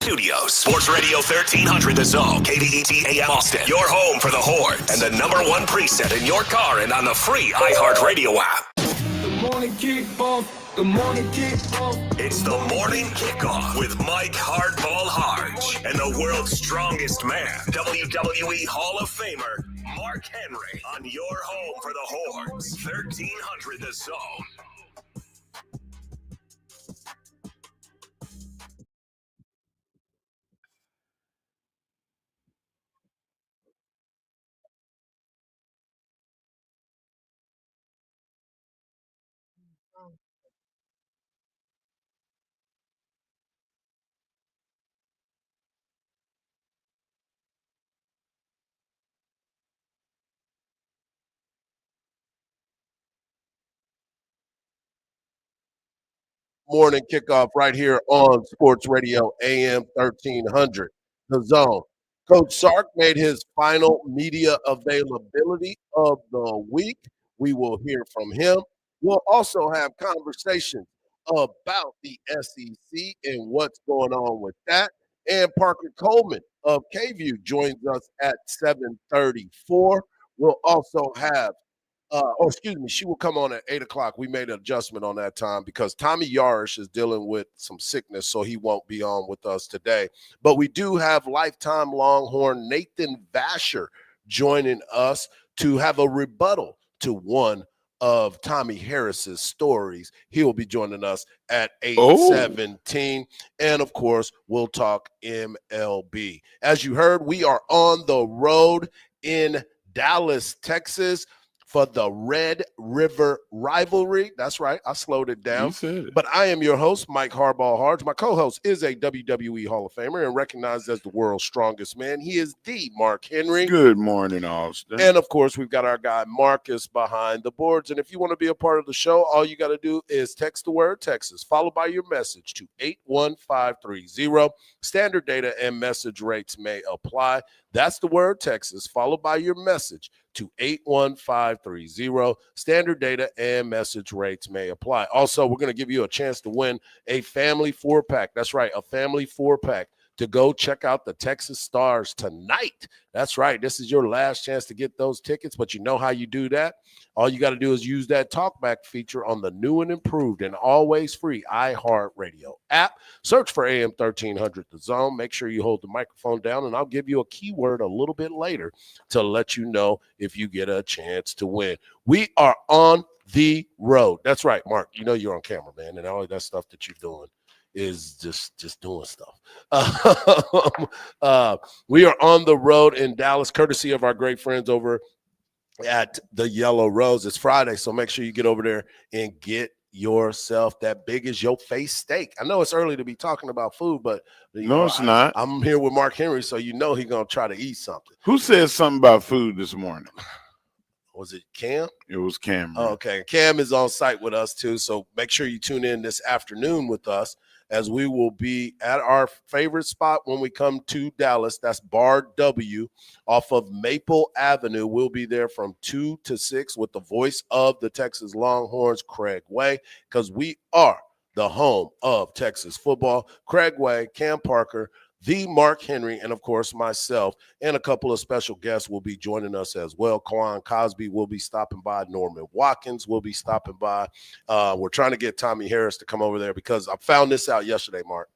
Studios, Sports Radio 1300 The Zone, KDET AM Austin, your home for the Horns, and the #1 preset in your car and on the free iHeartRadio app. The morning kickoff, the morning kickoff. It's the morning kickoff with Mike Hardball Hardge and the world's strongest man, WWE Hall of Famer, Mark Henry, on your home for the Horns, 1300 The Zone. Morning kickoff right here on Sports Radio AM 1300, The Zone. Coach Sark made his final media availability of the week. We will hear from him. We'll also have conversations about the SEC and what's going on with that. And Parker Coleman of KView joins us at 7:34. We'll also have she will come on at 8 o'clock. We made an adjustment on that time because Tommy Yarish is dealing with some sickness, so he won't be on with us today. But we do have lifetime Longhorn Nathan Vasher joining us to have a rebuttal to one of Tommy Harris's stories. He will be joining us at 8:17. And, of course, we'll talk MLB. As you heard, we are on the road in Dallas, Texas, for the Red River rivalry. That's right. I slowed it down. You said it. But I am your host, Mike Hardball Hardge. My co-host is a WWE Hall of Famer and recognized as the world's strongest man. He is the Mark Henry. Good morning, Austin. And, of course, we've got our guy Marcus behind the boards. And if you want to be a part of the show, all you got to do is text the word Texas, followed by your message to 81530. Standard data and message rates may apply. That's the word Texas, followed by your message to 81530. Standard data and message rates may apply. Also, we're going to give you a chance to win a family 4-pack. That's right, a family 4-pack to go check out the Texas Stars tonight. That's right. This is your last chance to get those tickets, but you know how you do that. All you got to do is use that talkback feature on the new and improved and always free iHeartRadio app. Search for AM 1300 The Zone. Make sure you hold the microphone down, and I'll give you a keyword a little bit later to let you know if you get a chance to win. We are on the road. That's right, Mark. You know you're on camera, man, and all that stuff that you're doing is just doing stuff. We are on the road in Dallas, courtesy of our great friends over at the Yellow Rose. It's Friday, so make sure you get over there and get yourself that big as your face steak. I know it's early to be talking about food, but it's not. I'm here with Mark Henry, so you know he's gonna try to eat something. Who said something about food this morning? Was it Cam? It was Cam. Oh, okay. Cam is on site with us too, so make sure you tune in this afternoon with us as we will be at our favorite spot when we come to Dallas. That's Bar W off of Maple Avenue. We'll be there from 2 to 6 with the voice of the Texas Longhorns, Craig Way, because we are the home of Texas football. Craig Way, Cam Parker, the Mark Henry, and, of course, myself, and a couple of special guests will be joining us as well. Quan Cosby will be stopping by. Norman Watkins will be stopping by. We're trying to get Tommy Harris to come over there because I found this out yesterday, Mark.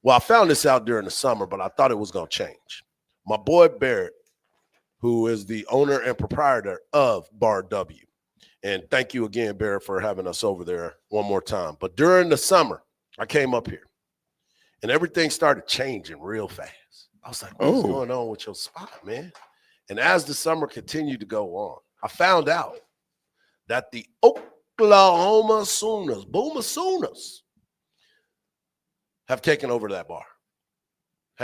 Well, I found this out during the summer, but I thought it was going to change. My boy Barrett, who is the owner and proprietor of Bar W, and thank you again, Barrett, for having us over there one more time. But during the summer, I came up here. And everything started changing real fast. I was like, what's going on with your spot, man? And as the summer continued to go on, I found out that the Oklahoma Sooners, Boomer Sooners, have taken over that bar.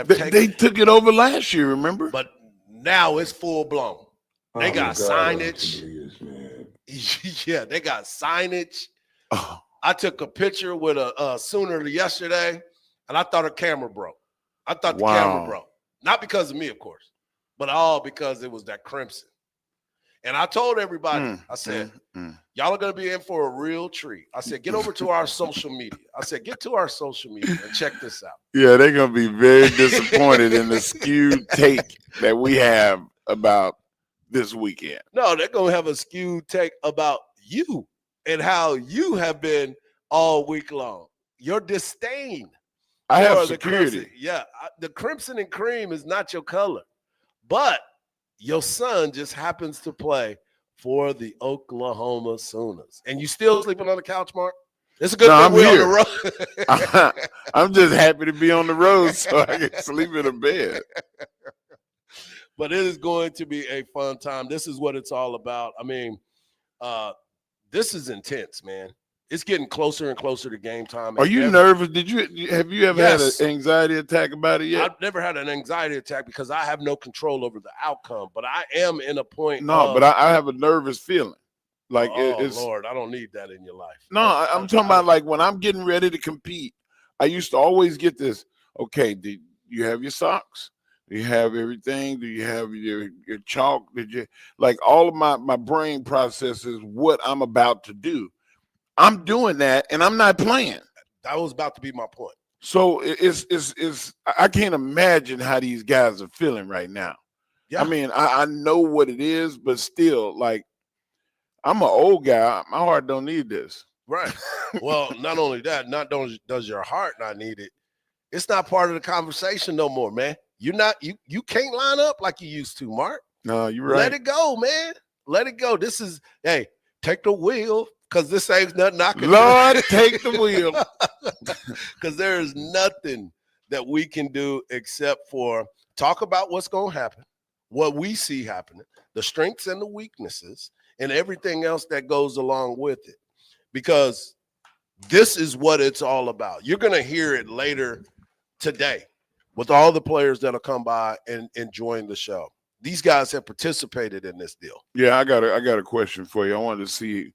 They took it over last year, remember? But now it's full blown. They got signage. Yeah, they got signage. Oh. I took a picture with a Sooner yesterday. And I thought a camera broke. I thought the camera broke. Not because of me, of course, but all because it was that crimson. And I told everybody, I said, y'all are going to be in for a real treat. I said, get over to our social media. I said, get to our social media and check this out. Yeah, they're going to be very disappointed in the skewed take that we have about this weekend. No, they're going to have a skewed take about you and how you have been all week long. Your disdain. I have security. The crimson and cream is not your color. But your son just happens to play for the Oklahoma Sooners. And you still sleeping on the couch, Mark? It's a good thing we're on the road. I'm just happy to be on the road so I can sleep in a bed. But it is going to be a fun time. This is what it's all about. I mean, this is intense, man. It's getting closer and closer to game time. Are you nervous? Have you ever had an anxiety attack about it yet? I've never had an anxiety attack because I have no control over the outcome. But I am in a point. But I have a nervous feeling. Like Lord, I don't need that in your life. No, I'm talking about like when I'm getting ready to compete. I used to always get this. Okay, do you have your socks? Do you have everything? Do you have your chalk? Like all of my brain processes what I'm about to do. I'm doing that, and I'm not playing. That was about to be my point. So it's I can't imagine how these guys are feeling right now. Yeah. I mean, I know what it is, but still, like, I'm an old guy. My heart don't need this. Right. Well, not only that, does your heart not need it. It's not part of the conversation no more, man. You can't line up like you used to, Mark. No, you're right. Let it go, man. Let it go. This is, hey, take the wheel. Because this ain't nothing I can Lord, take the wheel. Because there is nothing that we can do except for talk about what's going to happen, what we see happening, the strengths and the weaknesses, and everything else that goes along with it. Because this is what it's all about. You're going to hear it later today with all the players that'll come by and join the show. These guys have participated in this deal. Yeah, I got a question for you. I wanted to see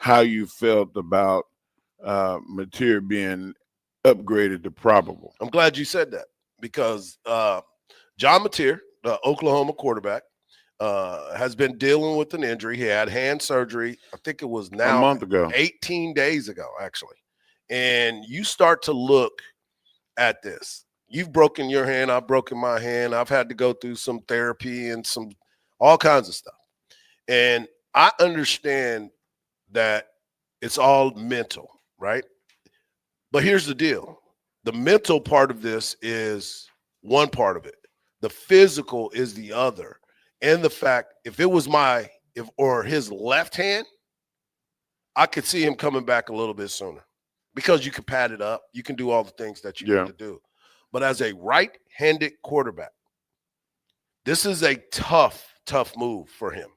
how you felt about Mateer being upgraded to probable. I'm glad you said that because John Mateer, the Oklahoma quarterback, has been dealing with an injury. He had hand surgery. I think it was now a month ago, 18 days ago, actually. And you start to look at this. You've broken your hand. I've broken my hand. I've had to go through some therapy and all kinds of stuff. And I understand that it's all mental, right? But here's the deal. The mental part of this is one part of it. The physical is the other. And the fact, if it was his left hand, I could see him coming back a little bit sooner because you can pad it up. You can do all the things that you need to do. But as a right-handed quarterback, this is a tough move for him.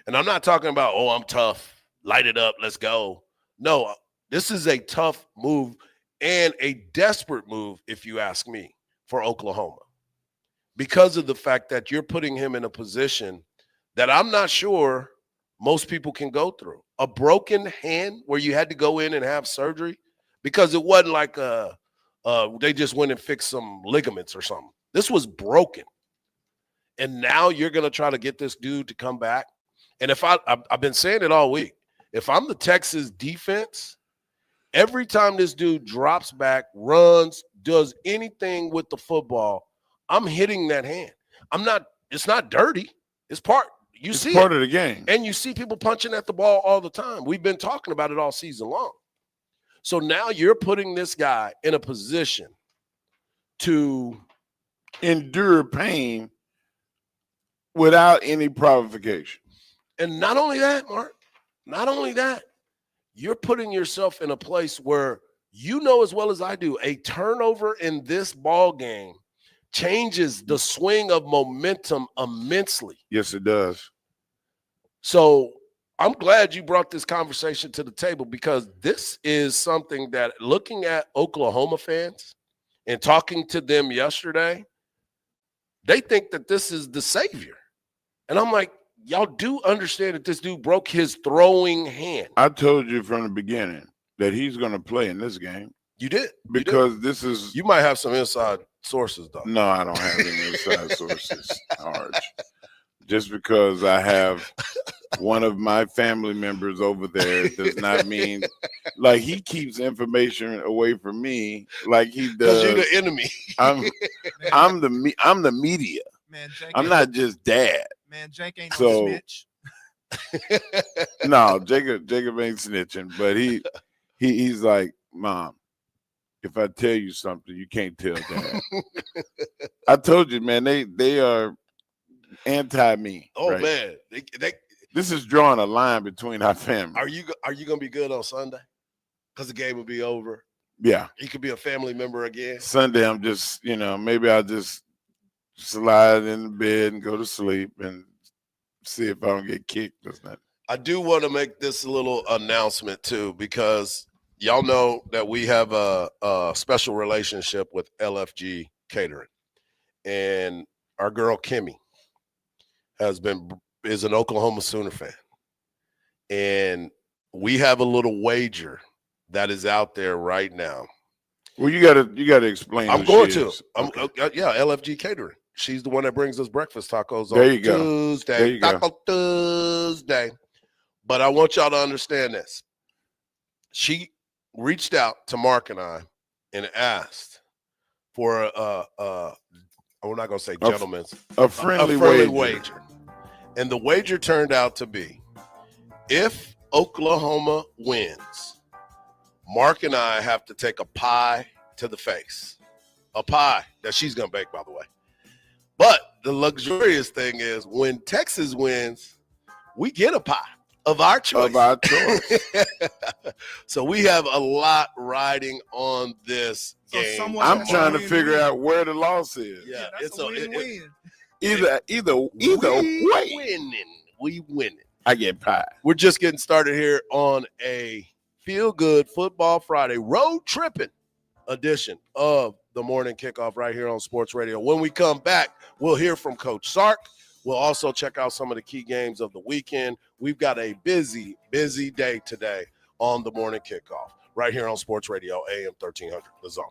And I'm not talking about, I'm tough. Light it up, let's go. No, this is a tough move and a desperate move, if you ask me, for Oklahoma. Because of the fact that you're putting him in a position that I'm not sure most people can go through. A broken hand where you had to go in and have surgery because it wasn't like they just went and fixed some ligaments or something. This was broken. And now you're going to try to get this dude to come back. And if I've been saying it all week, if I'm the Texas defense, every time this dude drops back, runs, does anything with the football, I'm hitting that hand. It's not dirty. It's part of the game. And you see people punching at the ball all the time. We've been talking about it all season long. So now you're putting this guy in a position to endure pain without any provocation. And not only that, Mark, not only that, you're putting yourself in a place where you know as well as I do, a turnover in this ball game changes the swing of momentum immensely. Yes, it does. So I'm glad you brought this conversation to the table because this is something that looking at Oklahoma fans and talking to them yesterday, they think that this is the savior. And I'm like, y'all do understand that this dude broke his throwing hand. I told you from the beginning that he's going to play in this game. You did. Because this is... You might have some inside sources, though. No, I don't have any inside sources, Hardge. Just because I have one of my family members over there does not mean like he keeps information away from me like he does. Because you're the enemy. I'm the media. Man, Jake I'm not just dad. Man, Jake ain't So- no snitch. No, Jacob ain't snitching, but he's like, Mom, if I tell you something, you can't tell Dad. I told you, man, they are anti me. Oh right? man, This is drawing a line between our families. are you gonna be good on Sunday? Because the game will be over. Yeah. You could be a family member again. Sunday, I'm just, maybe I'll just slide in the bed and go to sleep and see if I don't get kicked or something. I do want to make this little announcement too, because y'all know that we have a special relationship with LFG Catering, and our girl Kimmy is an Oklahoma Sooner fan, and we have a little wager that is out there right now. Well, you gotta explain. I'm who going she to. is. Yeah, LFG Catering. She's the one that brings us breakfast tacos There on you go. Tuesday. There you go. Taco Tuesday. But I want y'all to understand this. She reached out to Mark and I and asked for we're not gonna say gentlemen's, A friendly wager. And the wager turned out to be, if Oklahoma wins, Mark and I have to take a pie to the face. A pie that she's gonna bake, by the way. But the luxurious thing is, when Texas wins, we get a pie of our choice. So we have a lot riding on this game. I'm trying to figure out where the loss is. Yeah, that's a win-win. Either way, we winning. I get pie. We're just getting started here on a Feel Good Football Friday road tripping edition of the morning kickoff right here on Sports Radio. When we come back, we'll hear from Coach Sark. We'll also check out some of the key games of the weekend. We've got a busy day today on the morning kickoff right here on Sports Radio, AM 1300, The Zone.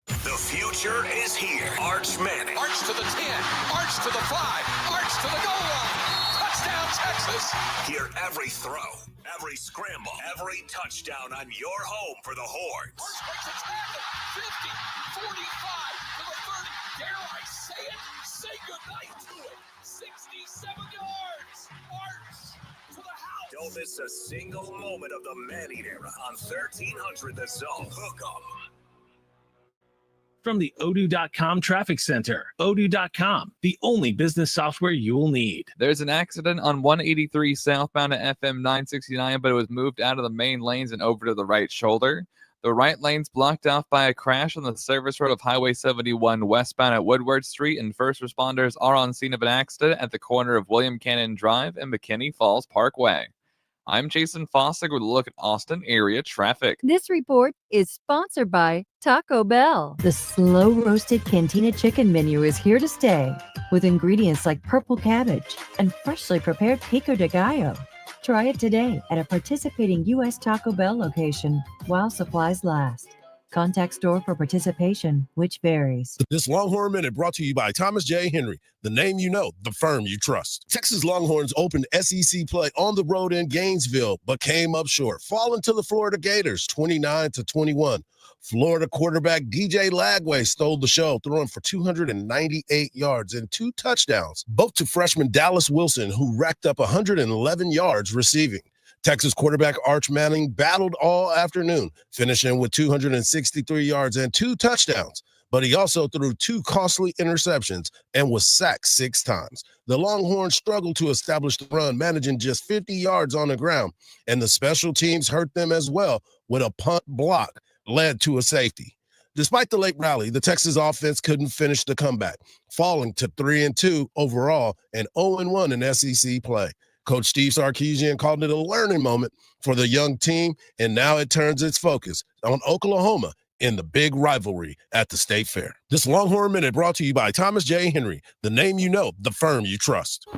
The future is here. Arch Manning. Arch to the 10, Arch to the 5, Arch to the goal line. Touchdown, Texas. Hear every throw, every scramble, every touchdown on your home for the Horns. Arch makes a tackle. 50, 45, to the 30. Dare I say it? Say goodnight to it. 67 yards. Arch to the house. Don't miss a single moment of the Manning era on 1300 The Zone. Hook 'em. From the Odoo.com Traffic Center. Odoo.com, the only business software you will need. There's an accident on 183 southbound at FM 969, but it was moved out of the main lanes and over to the right shoulder. The right lane's blocked off by a crash on the service road of Highway 71 westbound at Woodward Street, and first responders are on scene of an accident at the corner of William Cannon Drive and McKinney Falls Parkway. I'm Jason Fossig with a look at Austin area traffic. This report is sponsored by Taco Bell. The slow-roasted Cantina chicken menu is here to stay, with ingredients like purple cabbage and freshly prepared pico de gallo. Try it today at a participating U.S. Taco Bell location while supplies last. Contact store for participation, which varies. This Longhorn Minute brought to you by Thomas J. Henry, the name you know, the firm you trust. Texas Longhorns opened SEC play on the road in Gainesville, but came up short, falling to the Florida Gators 29-21. Florida quarterback DJ Lagway stole the show, throwing for 298 yards and 2 touchdowns, both to freshman Dallas Wilson, who racked up 111 yards receiving. Texas quarterback Arch Manning battled all afternoon, finishing with 263 yards and 2 touchdowns, but he also threw 2 costly interceptions and was sacked 6 times. The Longhorns struggled to establish the run, managing just 50 yards on the ground, and the special teams hurt them as well, with a punt block led to a safety. Despite the late rally, the Texas offense couldn't finish the comeback, falling to 3-2 overall and 0-1 in SEC play. Coach Steve Sarkisian called it a learning moment for the young team, and now it turns its focus on Oklahoma in the big rivalry at the State Fair. This Longhorn Minute brought to you by Thomas J. Henry, the name you know, the firm you trust.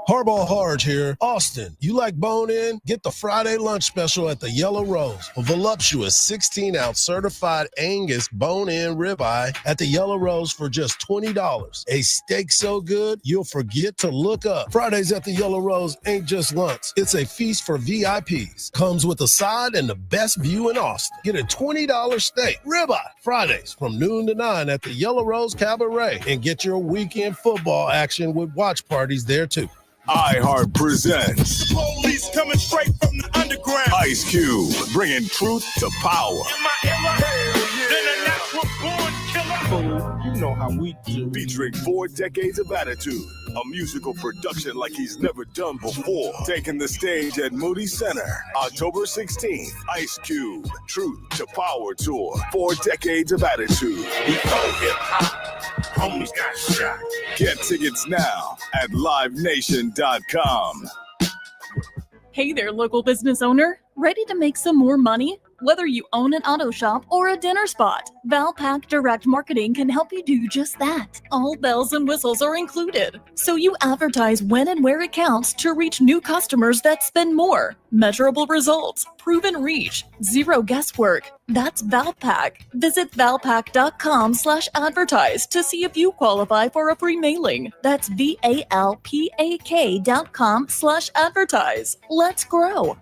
Hardball Hardge here. Austin, you like bone-in? Get the Friday lunch special at the Yellow Rose. A voluptuous 16-ounce certified Angus bone-in ribeye at the Yellow Rose for just $20. A steak so good, you'll forget to look up. Fridays at the Yellow Rose ain't just lunch. It's a feast for VIPs. Comes with a side and the best view in Austin. Get a $20 steak ribeye Fridays from noon to 9 at the Yellow Rose Cabaret. And get your weekend football action with watch parties there too. iHeart presents Police coming straight from the underground. Ice Cube, bringing truth to power. In my era, then a natural born killer. You know how we do. Featuring 4 decades of attitude, a musical production like he's never done before. Taking the stage at Moody Center, October 16th. Ice Cube, Truth to Power Tour. 4 decades of attitude. Before hip-hop, homies got shot. Get tickets now at livenation.com. Hey there, local business owner. Ready to make some more money? Whether you own an auto shop or a dinner spot, Valpak Direct Marketing can help you do just that. All bells and whistles are included. So you advertise when and where it counts to reach new customers that spend more. Measurable results, proven reach, zero guesswork. That's Valpak. Visit valpak.com/advertise to see if you qualify for a free mailing. That's VALPAK.com/advertise. Let's grow.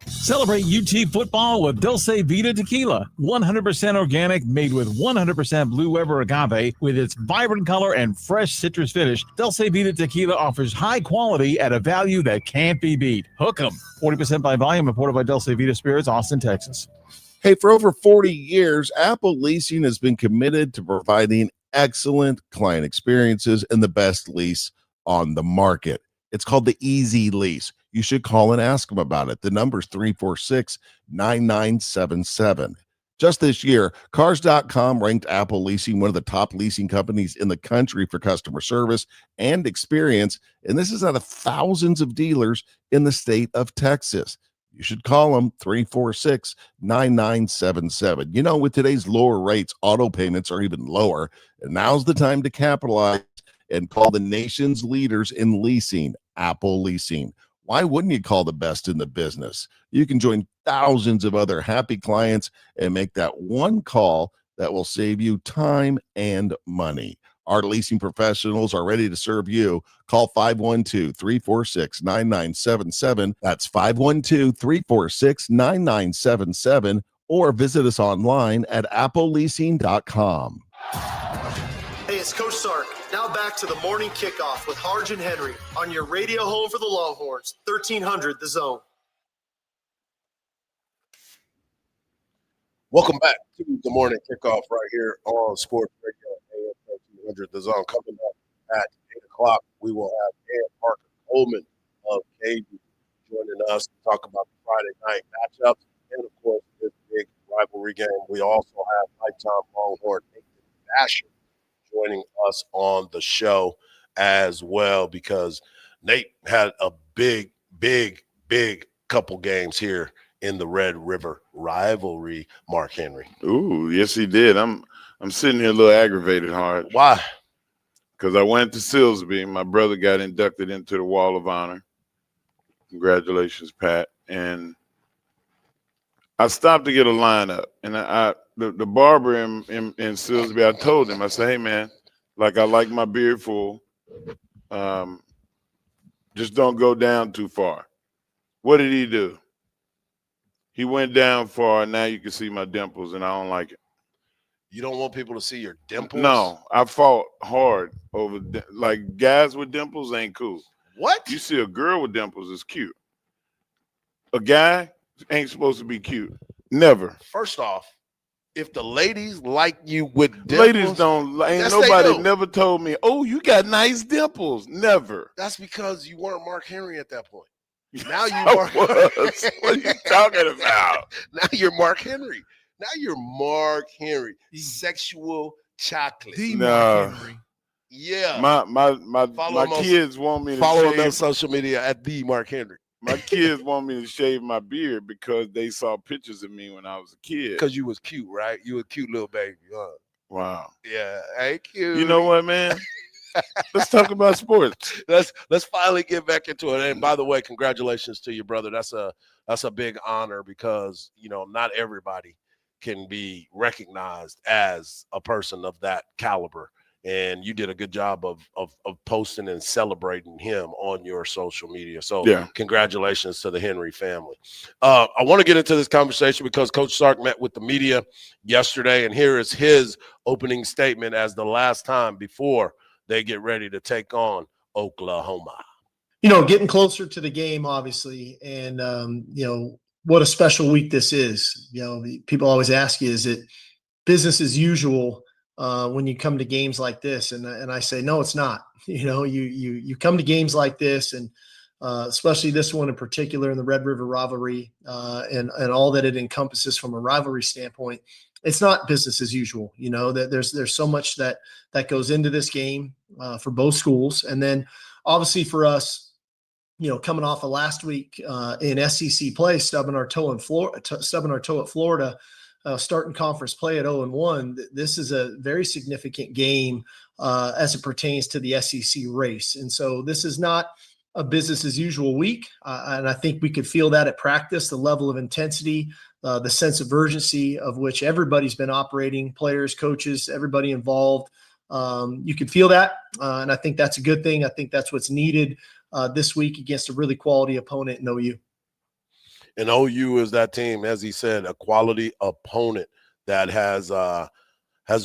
Celebrate UT football with Dulce Vita Tequila. 100% organic, made with 100% Blue Weber agave. With its vibrant color and fresh citrus finish, Dulce Vita Tequila offers high quality at a value that can't be beat. Hook 'em. 40% by volume, imported by Dulce Vita Spirits, Austin, Texas. Hey, for over 40 years, Apple Leasing has been committed to providing excellent client experiences and the best lease on the market. It's called the Easy Lease. You should call and ask them about it. The number is 346-9977. Just this year, Cars.com ranked Apple Leasing one of the top leasing companies in the country for customer service and experience. And this is out of thousands of dealers in the state of Texas. You should call them 346-9977. You know, with today's lower rates, auto payments are even lower. And now's the time to capitalize and call the nation's leaders in leasing, Apple Leasing. Why wouldn't you call the best in the business? You can join thousands of other happy clients and make that one call that will save you time and money. Our leasing professionals are ready to serve you. Call 512-346-9977. That's 512-346-9977, or visit us online at appleleasing.com. Hey, it's Coach Sark. Now back to the morning kickoff with Hardge and Henry on your radio home for the Longhorns, 1300 The Zone. Welcome back to the morning kickoff right here on Sports Radio AM 1300 The Zone. Coming up at 8 o'clock, we will have Ed Parker Coleman of KB joining us to talk about the Friday night matchups and, of course, this big rivalry game. We also have lifetime Longhorn Nathan Basher joining us on the show as well, because Nate had a big couple games here in the Red River rivalry, Mark Henry. Ooh, yes, he did. I'm sitting here a little aggravated, Hard. Why? Because I went to Silsbee. My brother got inducted into the Wall of Honor. Congratulations, Pat. And I stopped to get a lineup, and the barber in Silsbee, I told him, I said, hey, man, like I like my beard full. Just don't go down too far. What did he do? He went down far, and now you can see my dimples, and I don't like it. You don't want people to see your dimples? No, I fought hard over like guys with dimples ain't cool. What? You see a girl with dimples is cute. A guy ain't supposed to be cute. Never. First off, if the ladies like you with dimples, ladies don't. Ain't yes, nobody never told me, oh, you got nice dimples. Never. That's because you weren't Mark Henry at that point. Now you Mark. What are you talking about? Now you're Mark Henry. Now you're Mark Henry. Sexual chocolate. Mark Henry. Yeah. My kids want me to follow shave. him on social media at the Mark Henry. My kids want me to shave my beard because they saw pictures of me when I was a kid. Because you was cute, right? You a cute little baby. Huh? Wow. Yeah. Hey, cute. You know what, man? Let's talk about sports. Let's finally get back into it. And by the way, congratulations to your brother. That's a big honor because not everybody can be recognized as a person of that caliber. And you did a good job of posting and celebrating him on your social media. So congratulations to the Henry family. I want to get into this conversation because Coach Sark met with the media yesterday, and here is his opening statement as the last time before they get ready to take on Oklahoma. Getting closer to the game, obviously, and what a special week this is. People always ask you, is it business as usual when you come to games like this? And I say, no, it's not. You come to games like this, and especially this one in particular in the Red River rivalry and all that it encompasses from a rivalry standpoint. It's not business as usual. That there's so much that goes into this game for both schools, and then obviously for us, coming off of last week in SEC play, stubbing our toe at Florida. Starting conference play at 0-1, this is a very significant game as it pertains to the SEC race. And so this is not a business as usual week. And I think we could feel that at practice, the level of intensity, the sense of urgency of which everybody's been operating, players, coaches, everybody involved. You could feel that. And I think that's a good thing. I think that's what's needed this week against a really quality opponent in OU. And OU is that team, as he said, a quality opponent that has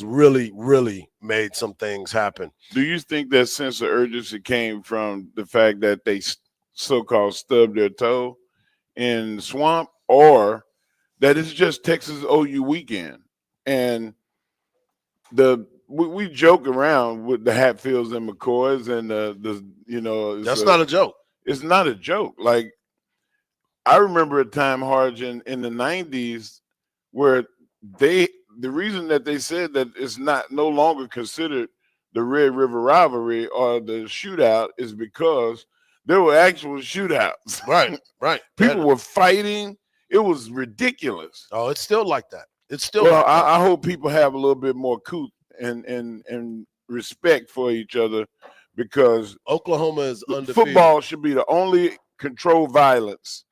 really, really made some things happen. Do you think that sense of urgency came from the fact that they so-called stubbed their toe in the swamp, or that it's just Texas OU weekend? And we joke around with the Hatfields and McCoys and that's not a joke. It's not a joke. Like, I remember a time, Hardge, in the 90s where the reason that they said that it's no longer considered the Red River rivalry or the shootout is because there were actual shootouts. Right. People were fighting. It was ridiculous. Oh, it's still like that. It's still well, like that. I hope people have a little bit more coot and respect for each other, because Oklahoma is undefeated. Football should be the only controlled violence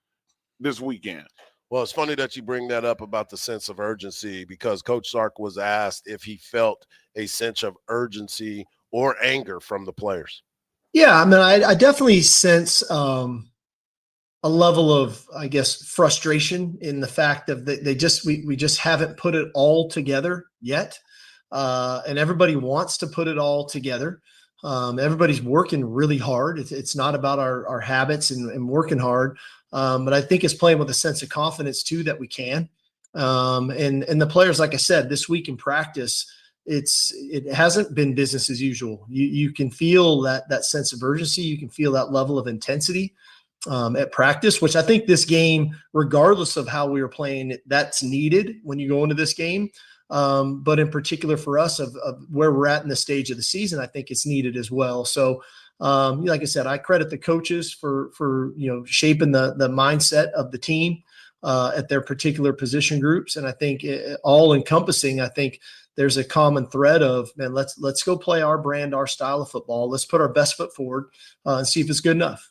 this weekend. Well, it's funny that you bring that up about the sense of urgency, because Coach Sark was asked if he felt a sense of urgency or anger from the players. Yeah, I mean, I definitely sense a level of, I guess, frustration in the fact that we just haven't put it all together yet, and everybody wants to put it all together. Everybody's working really hard. It's not about our habits and working hard. But I think it's playing with a sense of confidence too that we can. And the players, like I said, this week in practice, it hasn't been business as usual. You can feel that sense of urgency. You can feel that level of intensity at practice, which I think this game, regardless of how we were playing, that's needed when you go into this game. But in particular for us of where we're at in the stage of the season, I think it's needed as well. So like I said, I credit the coaches for shaping the mindset of the team at their particular position groups. And I think all encompassing, I think there's a common thread of, man, let's go play our brand, our style of football. Let's put our best foot forward and see if it's good enough.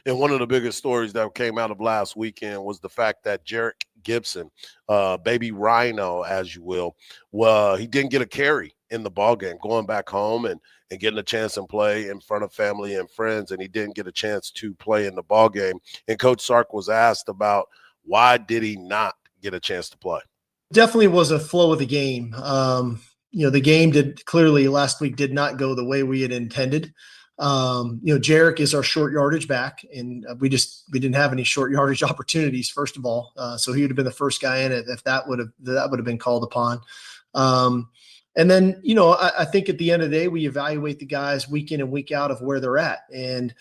And one of the biggest stories that came out of last weekend was the fact that Jarek Gibson, baby Rhino, as you will, he didn't get a carry in the ballgame, going back home and getting a chance and play in front of family and friends, and he didn't get a chance to play in the ballgame. And Coach Sark was asked about why did he not get a chance to play. Definitely was a flow of the game. The game clearly last week did not go the way we had intended. Jarek is our short yardage back, and we didn't have any short yardage opportunities, first of all. So he would have been the first guy in it if that would have been called upon. And then, I think at the end of the day, we evaluate the guys week in and week out of where they're at. And,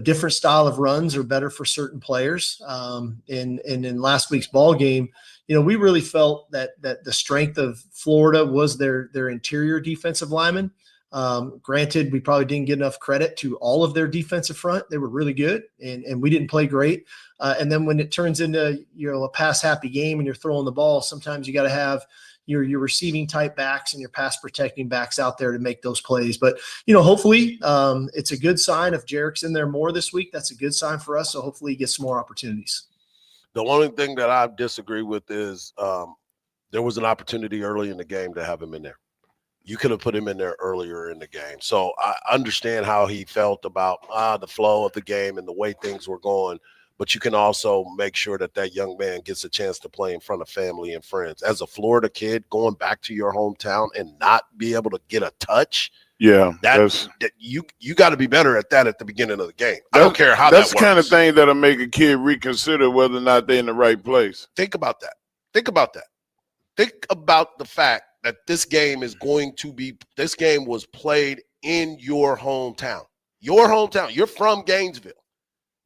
different style of runs are better for certain players. And in last week's ball game, we really felt that the strength of Florida was their interior defensive linemen. Granted, we probably didn't get enough credit to all of their defensive front. They were really good, and we didn't play great. And then when it turns into, a pass happy game and you're throwing the ball, sometimes you got to have, your receiving type backs and your pass protecting backs out there to make those plays. But, hopefully it's a good sign. If Jarek's in there more this week, that's a good sign for us. So hopefully he gets some more opportunities. The only thing that I disagree with is there was an opportunity early in the game to have him in there. You could have put him in there earlier in the game. So I understand how he felt about the flow of the game and the way things were going. But you can also make sure that young man gets a chance to play in front of family and friends. As a Florida kid, going back to your hometown and not be able to get a touch, that you got to be better at that at the beginning of the game. I don't care how that works. That's the kind of thing that'll make a kid reconsider whether or not they're in the right place. Think about that. Think about the fact that this game was played in your hometown. Your hometown. You're from Gainesville.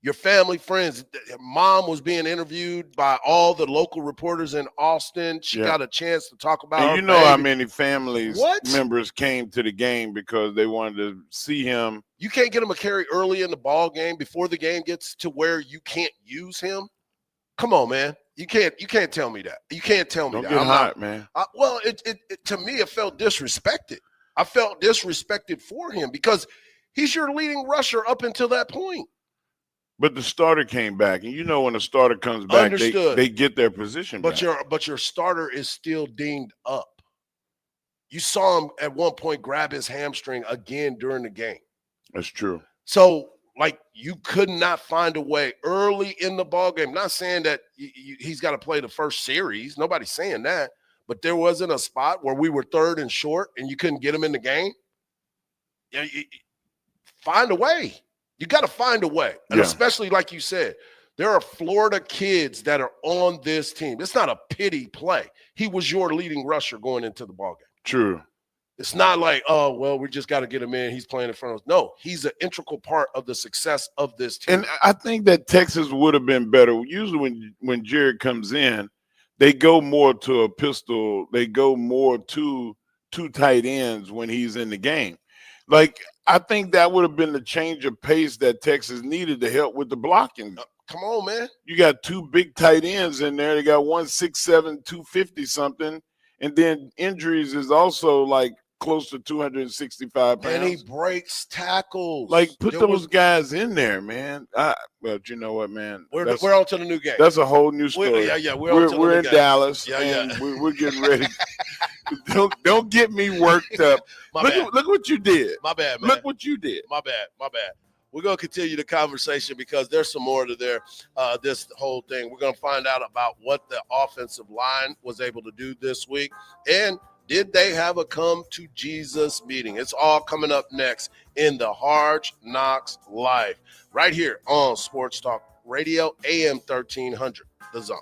Your family, friends. Your mom was being interviewed by all the local reporters in Austin. She got a chance to talk about and her baby. How many families members came to the game because they wanted to see him. You can't get him a carry early in the ball game before the game gets to where you can't use him. Come on, man. You can't tell me that. You can't tell me Don't that. Get hot, man. Well, to me, it felt disrespected. I felt disrespected for him because he's your leading rusher up until that point. But the starter came back, and when a starter comes back, they get their position back. But your starter is still dinged up. You saw him at one point grab his hamstring again during the game. That's true. So, you could not find a way early in the ballgame. Not saying that he's got to play the first series. Nobody's saying that. But there wasn't a spot where we were third and short and you couldn't get him in the game. Find a way. You got to find a way. And especially like you said, there are Florida kids that are on this team. It's not a pity play. He was your leading rusher going into the ballgame. True. It's not like, oh, well, we just got to get him in. He's playing in front of us. No, he's an integral part of the success of this team. And I think that Texas would have been better. Usually when Jared comes in, they go more to a pistol. They go more to two tight ends when he's in the game. I think that would have been the change of pace that Texas needed to help with the blocking. Come on, man. You got two big tight ends in there. They got 167, 250 something. And then injuries is also close to 265 pounds. And he breaks tackles. Put those guys in there, man. But you know what, man? We're on to the new game. That's a whole new story. We're in Dallas, and we're getting ready. Don't get me worked up. Look what you did. My bad, man. Look what you did. My bad. We're going to continue the conversation because there's some more to this whole thing. We're going to find out about what the offensive line was able to do this week. And did they have a come to Jesus meeting? It's all coming up next in the Hardge Knocks Live right here on Sports Talk Radio, AM 1300, The Zone.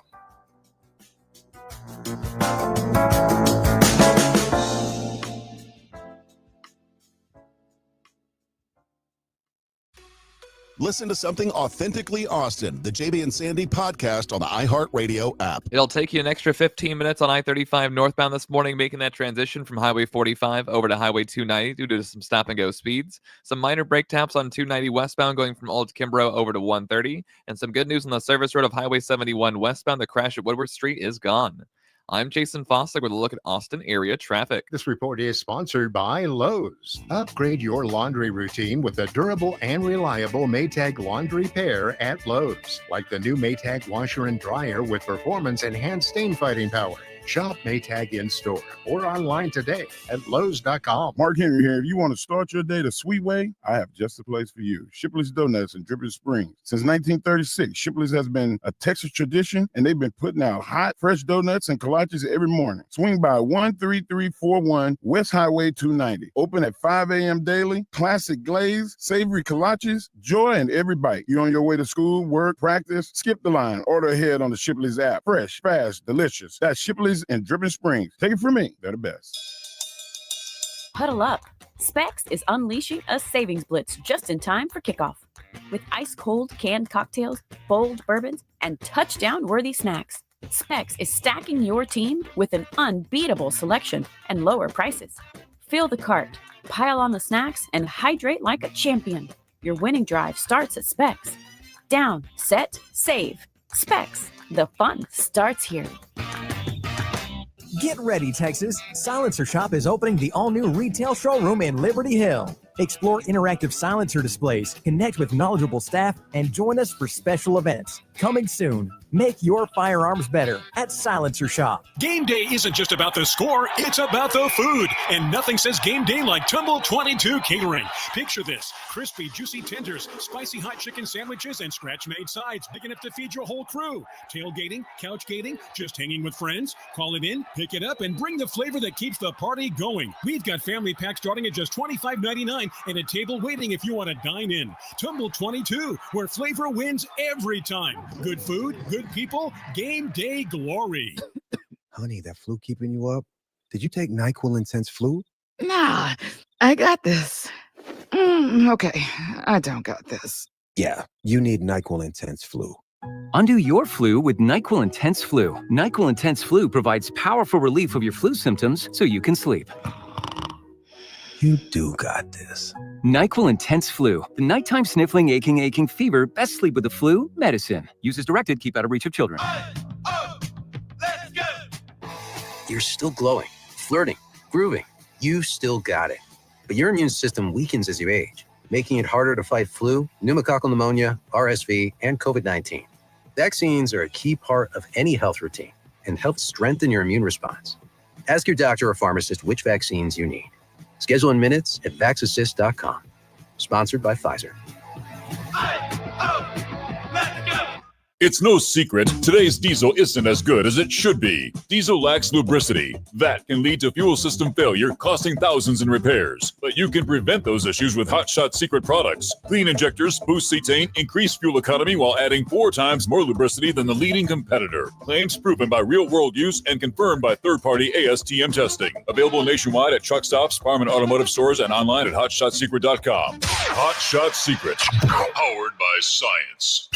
Listen to something authentically Austin, the JB and Sandy podcast on the iHeartRadio app. It'll take you an extra 15 minutes on I-35 northbound this morning, making that transition from Highway 45 over to Highway 290 due to some stop-and-go speeds. Some minor brake taps on 290 westbound going from Old Kimbrough over to 130. And some good news on the service road of Highway 71 westbound. The crash at Woodward Street is gone. I'm Jason Foster with a look at Austin area traffic. This report is sponsored by Lowe's. Upgrade your laundry routine with a durable and reliable Maytag laundry pair at Lowe's, like the new Maytag washer and dryer with performance enhanced stain fighting power. Shop Maytag in store or online today at Lowe's.com. Mark Henry here. If you want to start your day the sweet way, I have just the place for you. Shipley's Donuts in Dripping Springs. Since 1936, Shipley's has been a Texas tradition, and they've been putting out hot, fresh donuts and kolaches every morning. Swing by 13341 West Highway 290. Open at 5 a.m. daily. Classic glaze, savory kolaches, joy in every bite. You're on your way to school, work, practice, skip the line. Order ahead on the Shipley's app. Fresh, fast, delicious. That's Shipley's in Dripping Springs. Take it from me. They're the best. Huddle up. Specs is unleashing a savings blitz just in time for kickoff. With ice-cold canned cocktails, bold bourbons, and touchdown-worthy snacks, Specs is stacking your team with an unbeatable selection and lower prices. Fill the cart, pile on the snacks, and hydrate like a champion. Your winning drive starts at Specs. Down, set, save. Specs. The fun starts here. Get ready, Texas. Silencer Shop is opening the all-new retail showroom in Liberty Hill. Explore interactive silencer displays, connect with knowledgeable staff, and join us for special events. Coming soon. Make your firearms better at Silencer Shop. Game day isn't just about the score, it's about the food. And nothing says game day like Tumble 22 Catering. Picture this: crispy, juicy tenders, spicy hot chicken sandwiches, and scratch-made sides big enough to feed your whole crew. Tailgating, couch gating, just hanging with friends? Call it in, pick it up, and bring the flavor that keeps the party going. We've got family packs starting at just $25.99 and a table waiting if you want to dine in. Tumble 22, where flavor wins every time. Good food, good people, game day glory. Honey, that flu keeping you up? Did you take NyQuil Intense Flu? Nah, I got this. Okay, I don't got this. Yeah, you need NyQuil Intense Flu. Undo your flu with NyQuil Intense Flu. NyQuil Intense Flu provides powerful relief of your flu symptoms so you can sleep. You do got this. NyQuil Intense Flu. The nighttime sniffling, aching fever. Best sleep with the flu medicine. Use as directed. Keep out of reach of children. You're still glowing, flirting, grooving. You still got it. But your immune system weakens as you age, making it harder to fight flu, pneumococcal pneumonia, RSV, and COVID-19. Vaccines are a key part of any health routine and help strengthen your immune response. Ask your doctor or pharmacist which vaccines you need. Schedule in minutes at vaxassist.com. Sponsored by Pfizer. It's no secret, today's diesel isn't as good as it should be. Diesel lacks lubricity. That can lead to fuel system failure, costing thousands in repairs. But you can prevent those issues with Hot Shot Secret products. Clean injectors, boost cetane, increase fuel economy while adding 4 times more lubricity than the leading competitor. Claims proven by real-world use and confirmed by third-party ASTM testing. Available nationwide at truck stops, farm and automotive stores, and online at hotshotsecret.com. Hot Shot Secret, powered by science.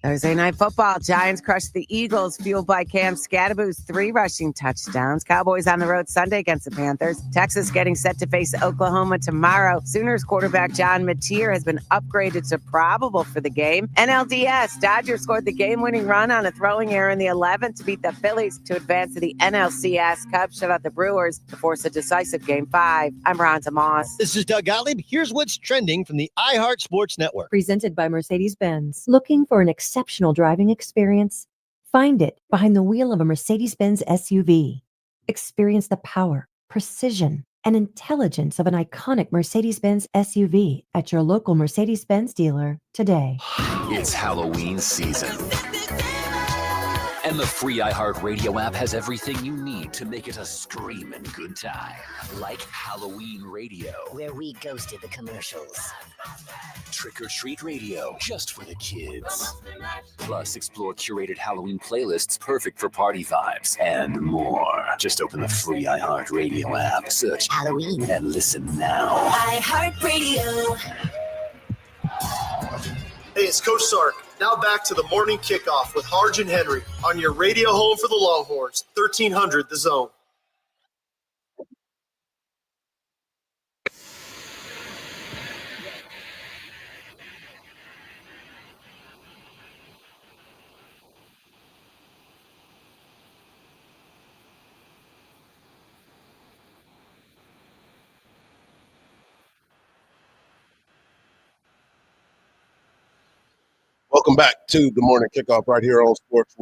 Thursday Night Football, Giants crushed the Eagles, fueled by Cam Scadaboo's 3 rushing touchdowns. Cowboys on the road Sunday against the Panthers. Texas getting set to face Oklahoma tomorrow. Sooners quarterback John Mateer has been upgraded to probable for the game. NLDS, Dodgers scored the game-winning run on a throwing error in the 11th to beat the Phillies to advance to the NLCS. Cubs shut out the Brewers to force a decisive Game 5. I'm Rhonda Moss. This is Doug Gottlieb. Here's what's trending from the iHeart Sports Network. Presented by Mercedes-Benz. Looking for an exceptional driving experience? Find it behind the wheel of a Mercedes-Benz SUV. Experience the power, precision, and intelligence of an iconic Mercedes-Benz SUV at your local Mercedes-Benz dealer today. It's Halloween season. And the free iHeartRadio app has everything you need to make it a screaming good time. Like Halloween Radio, where we ghosted the commercials. Trick or Treat Radio, just for the kids. Plus, explore curated Halloween playlists perfect for party vibes and more. Just open the free iHeartRadio app, search Halloween, and listen now. iHeartRadio. Hey, it's Coach Sark. Now back to the morning kickoff with Hardge and Henry on your radio home for the Longhorns, 1300 The Zone. Welcome back to the morning kickoff right here on Sports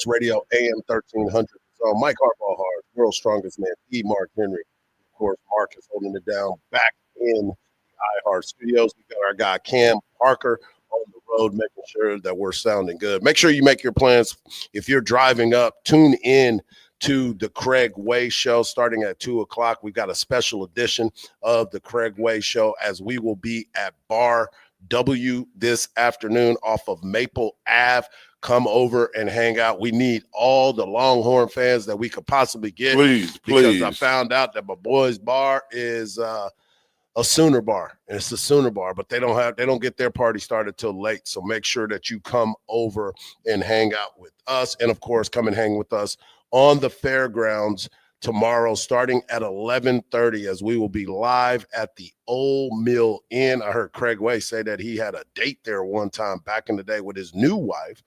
Radio AM 1300. So Mike Hardball, world's strongest man, Mark Henry. Of course, Mark is holding it down back in the iHeart studios. We got our guy Cam Parker on the road, making sure that we're sounding good. Make sure you make your plans. If you're driving up, tune in to the Craig Way Show starting at 2 o'clock. We've got a special edition of the Craig Way Show as we will be at Bar W this afternoon off of Maple Ave. Come over and hang out. We need all the Longhorn fans that we could possibly get. Please. Because I found out that my boy's bar is a Sooner bar. And it's a Sooner bar, but they don't get their party started till late. So make sure that you come over and hang out with us. And of course, come and hang with us on the fairgrounds tomorrow starting at 11:30 as we will be live at the Old Mill Inn. I heard Craig Way say that he had a date there one time back in the day with his new wife,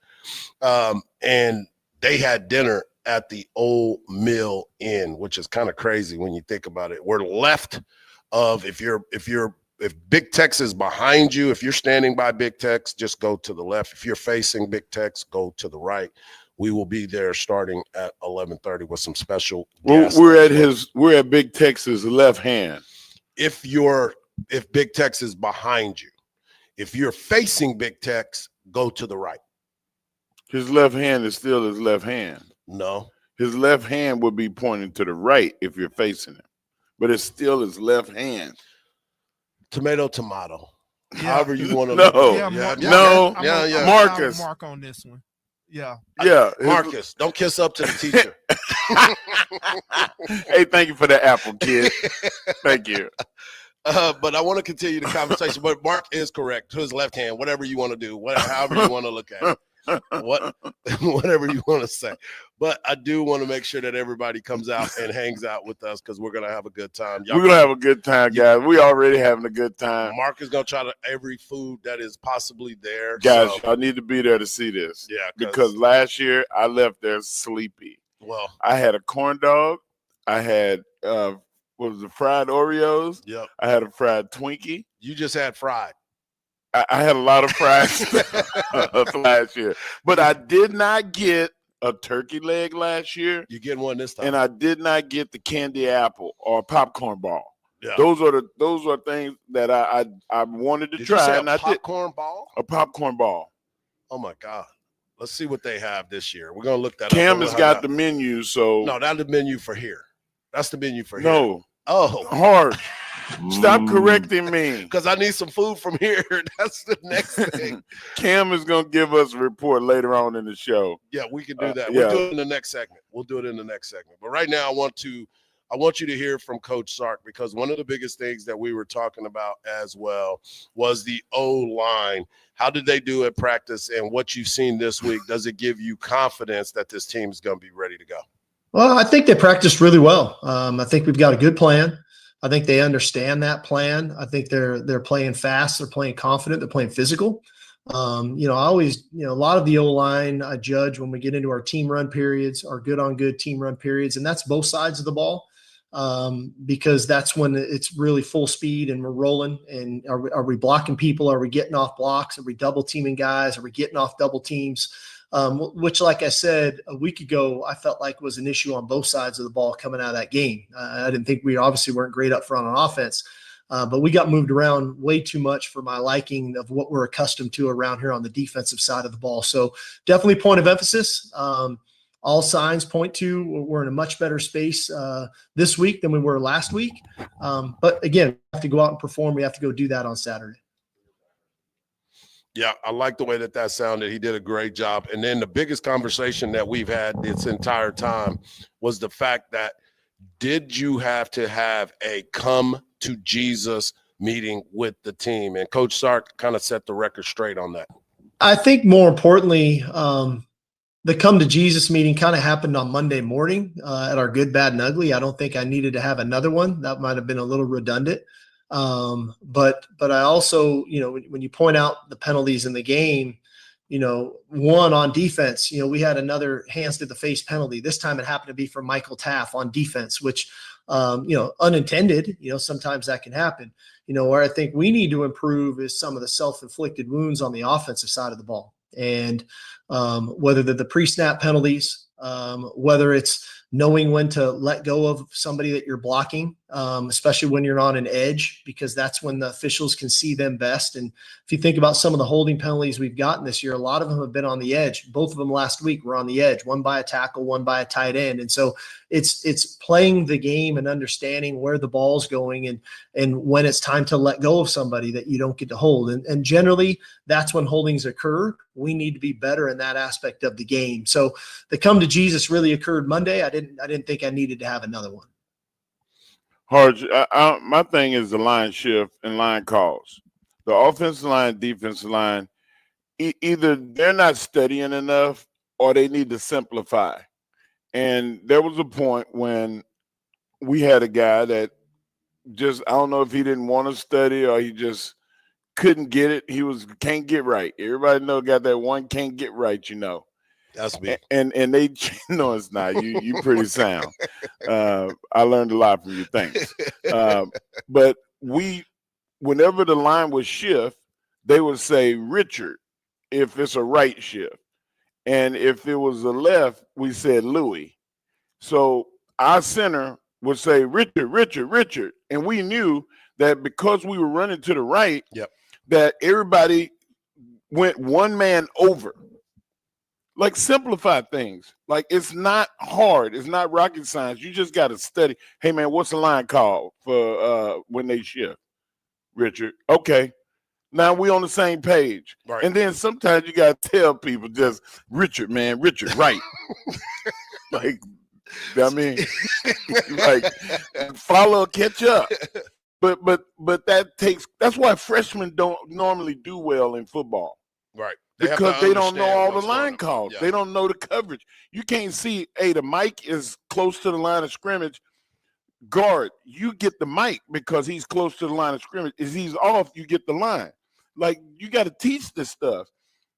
and they had dinner at the old Mill Inn, which is kind of crazy when you think about it. We're left of if Big Tex is behind you, if you're standing by Big Tex, just go to the left. If you're facing Big Tex, go to the right. We will be there starting at 11:30 with some special guests. We're at Big Tex's left hand. If Big Tex is behind you, if you're facing Big Tex, go to the right. His left hand is still his left hand. No. His left hand would be pointing to the right if you're facing him, but it's still his left hand. Tomato. Yeah. However you want to No. look Yeah, at it. No. I'm Marcus. Mark on this one. Yeah. Marcus, don't kiss up to the teacher. Hey, thank you for the apple, kid. Thank you. But I want to continue the conversation. But Mark is correct. To his left hand, whatever you want to do, however you want to look at it. Whatever you want to say. But I do want to make sure that everybody comes out and hangs out with us because we're going to have a good time. We're going to have a good time, guys. We already having a good time. Mark is going to try every food that is possibly there. Guys, y'all need to be there to see this. Yeah. Because last year I left there sleepy. Well, I had a corn dog. I had fried Oreos. Yep. I had a fried Twinkie. You just had fried. I had a lot of fries last year, but I did not get a turkey leg last year. You getting one this time, and I did not get the candy apple or popcorn ball. Yeah. Those are things that I wanted to try. You say and a popcorn ball? A popcorn ball. Oh my God! Let's see what they have this year. We're gonna look that up. Cam has got the menu, so no, that's the menu for here. That's the menu for here. No. Oh, Hardge. Stop correcting me. Because I need some food from here. That's the next thing. Cam is going to give us a report later on in the show. Yeah, we can do that. Yeah. We'll do it in the next segment. But right now, I want you to hear from Coach Sark because one of the biggest things that we were talking about as well was the O-line. How did they do at practice? And what you've seen this week, does it give you confidence that this team is going to be ready to go? Well, I think they practiced really well. I think we've got a good plan. I think they understand that plan. I think they're playing fast. They're playing confident. They're playing physical. I always, a lot of the O-line I judge when we get into our team run periods, our good on good team run periods, and that's both sides of the ball because that's when it's really full speed and we're rolling. And are we blocking people? Are we getting off blocks? Are we double teaming guys? Are we getting off double teams? Which, like I said, a week ago, I felt like was an issue on both sides of the ball coming out of that game. I didn't think we obviously weren't great up front on offense, but we got moved around way too much for my liking of what we're accustomed to around here on the defensive side of the ball. So definitely point of emphasis. All signs point to we're in a much better space this week than we were last week. But again, we have to go out and perform. We have to go do that on Saturday. Yeah, I like the way that sounded. He did a great job. And then the biggest conversation that we've had this entire time was the fact that did you have to have a come to Jesus meeting with the team? And Coach Sark kind of set the record straight on that. I think more importantly, the come to Jesus meeting kind of happened on Monday morning at our good, bad, and ugly. I don't think I needed to have another one. That might have been a little redundant. But I also, when you point out the penalties in the game, one on defense, we had another hands to the face penalty. This time it happened to be from Michael Taff on defense, which, unintended, sometimes that can happen. Where I think we need to improve is some of the self-inflicted wounds on the offensive side of the ball. And whether they're the pre-snap penalties, whether it's knowing when to let go of somebody that you're blocking, especially when you're on an edge, because that's when the officials can see them best. And if you think about some of the holding penalties we've gotten this year, a lot of them have been on the edge. Both of them last week were on the edge, one by a tackle, one by a tight end. And so it's playing the game and understanding where the ball's going and when it's time to let go of somebody that you don't get to hold. And generally that's when holdings occur. We need to be better in that aspect of the game. So the come to Jesus really occurred Monday. I didn't think I needed to have another one. Hardge, my thing is the line shift and line calls. The offensive line, defensive line, either they're not studying enough or they need to simplify. And there was a point when we had a guy that just, I don't know if he didn't want to study or he just couldn't get it. He can't get right. Everybody got that one can't get right, That's me. And they no, it's not. You pretty sound. I learned a lot from you. Thanks. But whenever the line would shift, they would say Richard if it's a right shift. And if it was a left, we said Louis. So our center would say Richard. And we knew that because we were running to the right, that everybody went one man over. Like, simplify things. Like, it's not hard. It's not rocket science. You just got to study. Hey, man, what's the line called for when they shift? Richard. Okay. Now we on the same page. Right. And then sometimes you got to tell people just, Richard, right. Like, I mean, like, follow, catch up. But that's why freshmen don't normally do well in football. Right. Because they don't know all the line calls. Yeah. They don't know the coverage. You can't see, hey, the mic is close to the line of scrimmage. Guard, you get the mic because he's close to the line of scrimmage. If he's off, you get the line. Like, you got to teach this stuff.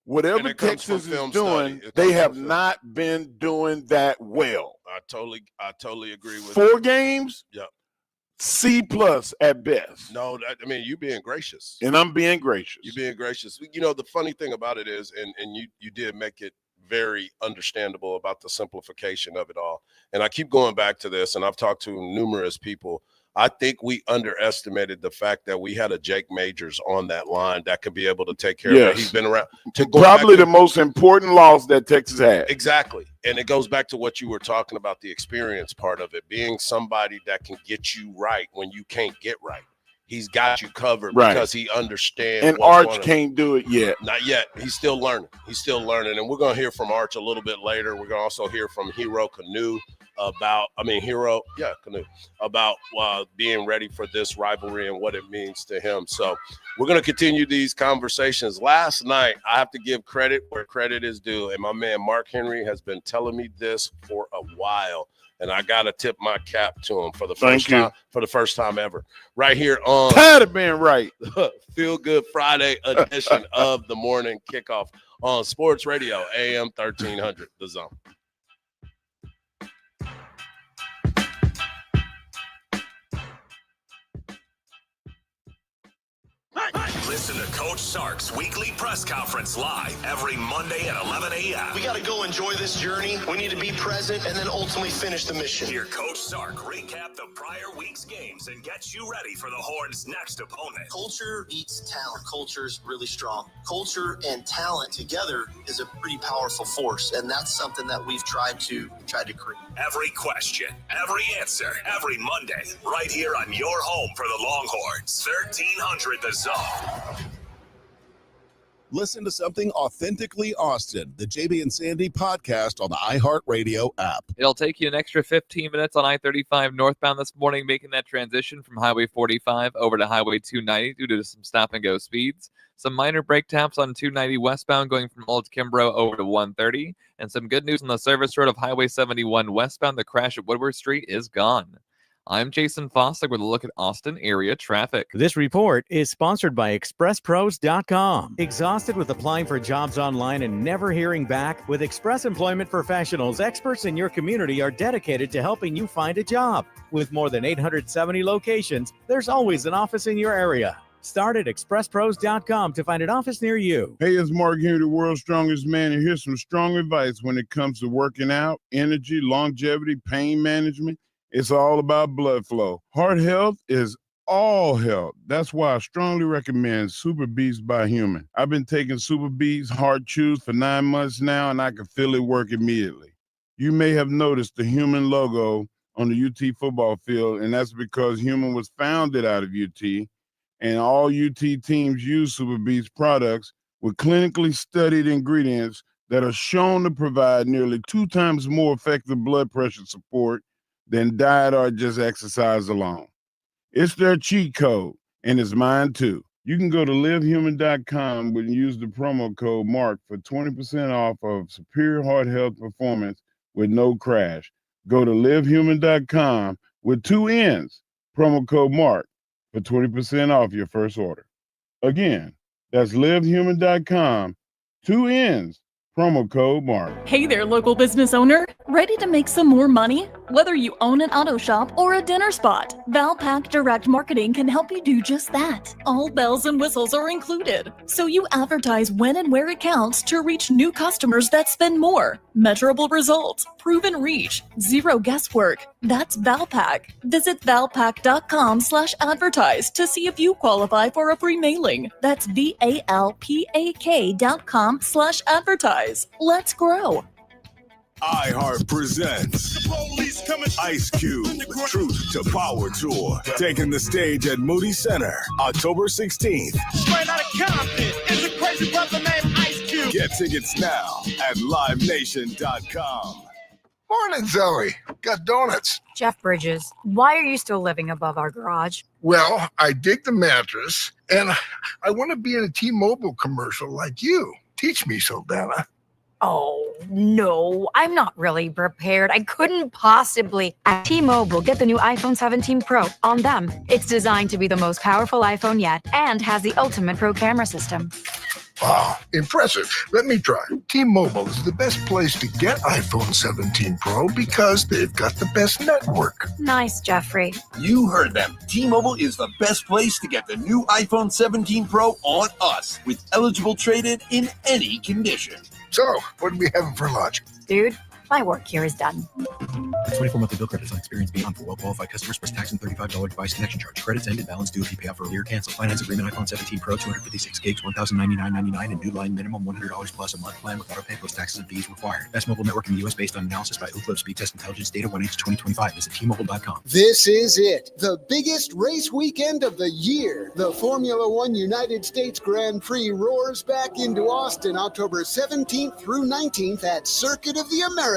Whatever Texas is doing, they have not been doing that well. I totally agree with 4 games. Yep. C+ at best. No, I mean, you being gracious. And I'm being gracious. You being gracious. You know, the funny thing about it is, and you did make it very understandable about the simplification of it all. And I keep going back to this, and I've talked to numerous people. I think we underestimated the fact that we had a Jake Majors on that line that could be able to take care of it. He's been around. Probably the most important loss that Texas had. Exactly. And it goes back to what you were talking about, the experience part of it, being somebody that can get you right when you can't get right. He's got you covered because he understands. And Arch can't do it yet. Not yet. He's still learning. And we're going to hear from Arch a little bit later. We're going to also hear from Hero Canoe about being ready for this rivalry and what it means to him. So we're going to continue these conversations. Last night, I have to give credit where credit is due. And my man, Mark Henry, has been telling me this for a while. And I got to tip my cap to him for the first time ever. Right here on tired of being right. Feel Good Friday edition of the morning kickoff on Sports Radio AM 1300, The Zone. Listen to Coach Sark's weekly press conference live every Monday at 11 a.m. We got to go enjoy this journey. We need to be present and then ultimately finish the mission. Hear Coach Sark recap the prior week's games and get you ready for the Horns' next opponent. Culture beats talent. Culture's really strong. Culture and talent together is a pretty powerful force, and that's something that we've tried to create. Every question, every answer, every Monday, right here on your home for the Longhorns. 1300 The Zone. Listen to something authentically Austin, the JB and Sandy podcast on the iHeartRadio app. It'll take you an extra 15 minutes on I-35 northbound this morning, making that transition from Highway 45 over to Highway 290 due to some stop-and-go speeds. Some minor brake taps on 290 westbound going from Old Kimbrough over to 130. And some good news on the service road of Highway 71 westbound. The crash at Woodward Street is gone. I'm Jason Foster with a look at Austin area traffic. This report is sponsored by ExpressPros.com. Exhausted with applying for jobs online and never hearing back? With Express Employment Professionals, experts in your community are dedicated to helping you find a job. With more than 870 locations, there's always an office in your area. Start at ExpressPros.com to find an office near you. Hey, it's Mark here, the world's strongest man, and here's some strong advice when it comes to working out, energy, longevity, pain management. It's all about blood flow. Heart health is all health. That's why I strongly recommend Super Beats by Human. I've been taking Super Beats Heart Chews for 9 months now, and I can feel it work immediately. You may have noticed the Human logo on the UT football field, and that's because Human was founded out of UT, and all UT teams use Super Beats products with clinically studied ingredients that are shown to provide nearly 2 times more effective blood pressure support than diet or just exercise alone. It's their cheat code, and it's mine too. You can go to livehuman.com and use the promo code MARK for 20% off of superior heart health performance with no crash. Go to livehuman.com with 2 N's, promo code MARK for 20% off your first order. Again, that's livehuman.com, 2 N's, Promo code MARK. Hey there, local business owner. Ready to make some more money? Whether you own an auto shop or a dinner spot, Valpak Direct Marketing can help you do just that. All bells and whistles are included, so you advertise when and where it counts to reach new customers that spend more. Measurable results, proven reach, zero guesswork. That's Valpak. Visit valpak.com/advertise to see if you qualify for a free mailing. That's VALPAK.com/advertise. Let's grow. iHeart presents Ice Cube, Truth to Power Tour, taking the stage at Moody Center, October 16th. Straight out of Compton, is a crazy brother named Ice Cube. Get tickets now at livenation.com. Morning, Zoe. Got donuts. Jeff Bridges, why are you still living above our garage? Well, I dig the mattress, and I want to be in a T-Mobile commercial like you. Teach me, Saldana. Oh, no, I'm not really prepared. I couldn't possibly. At T-Mobile, get the new iPhone 17 Pro on them. It's designed to be the most powerful iPhone yet and has the ultimate pro camera system. Wow, impressive. Let me try. T-Mobile is the best place to get iPhone 17 Pro because they've got the best network. Nice, Jeffrey. You heard them. T-Mobile is the best place to get the new iPhone 17 Pro on us with eligible trade-in in any condition. So, what are we having for lunch? Dude, my work here is done. 24 monthly bill credits on experience beyond for well-qualified customers plus tax and $35 device connection charge. Credits end and balance due if you pay off early or cancel. Finance agreement iPhone 17 Pro, 256 gigs, $1,099.99 and new line minimum $100 plus a month plan with auto pay plus taxes and fees required. Best mobile network in the U.S. based on analysis by Ookla Speed Test Intelligence data 1H2025. Visit T-Mobile.com. This is it, the biggest race weekend of the year. The Formula One United States Grand Prix roars back into Austin October 17th through 19th at Circuit of the Americas.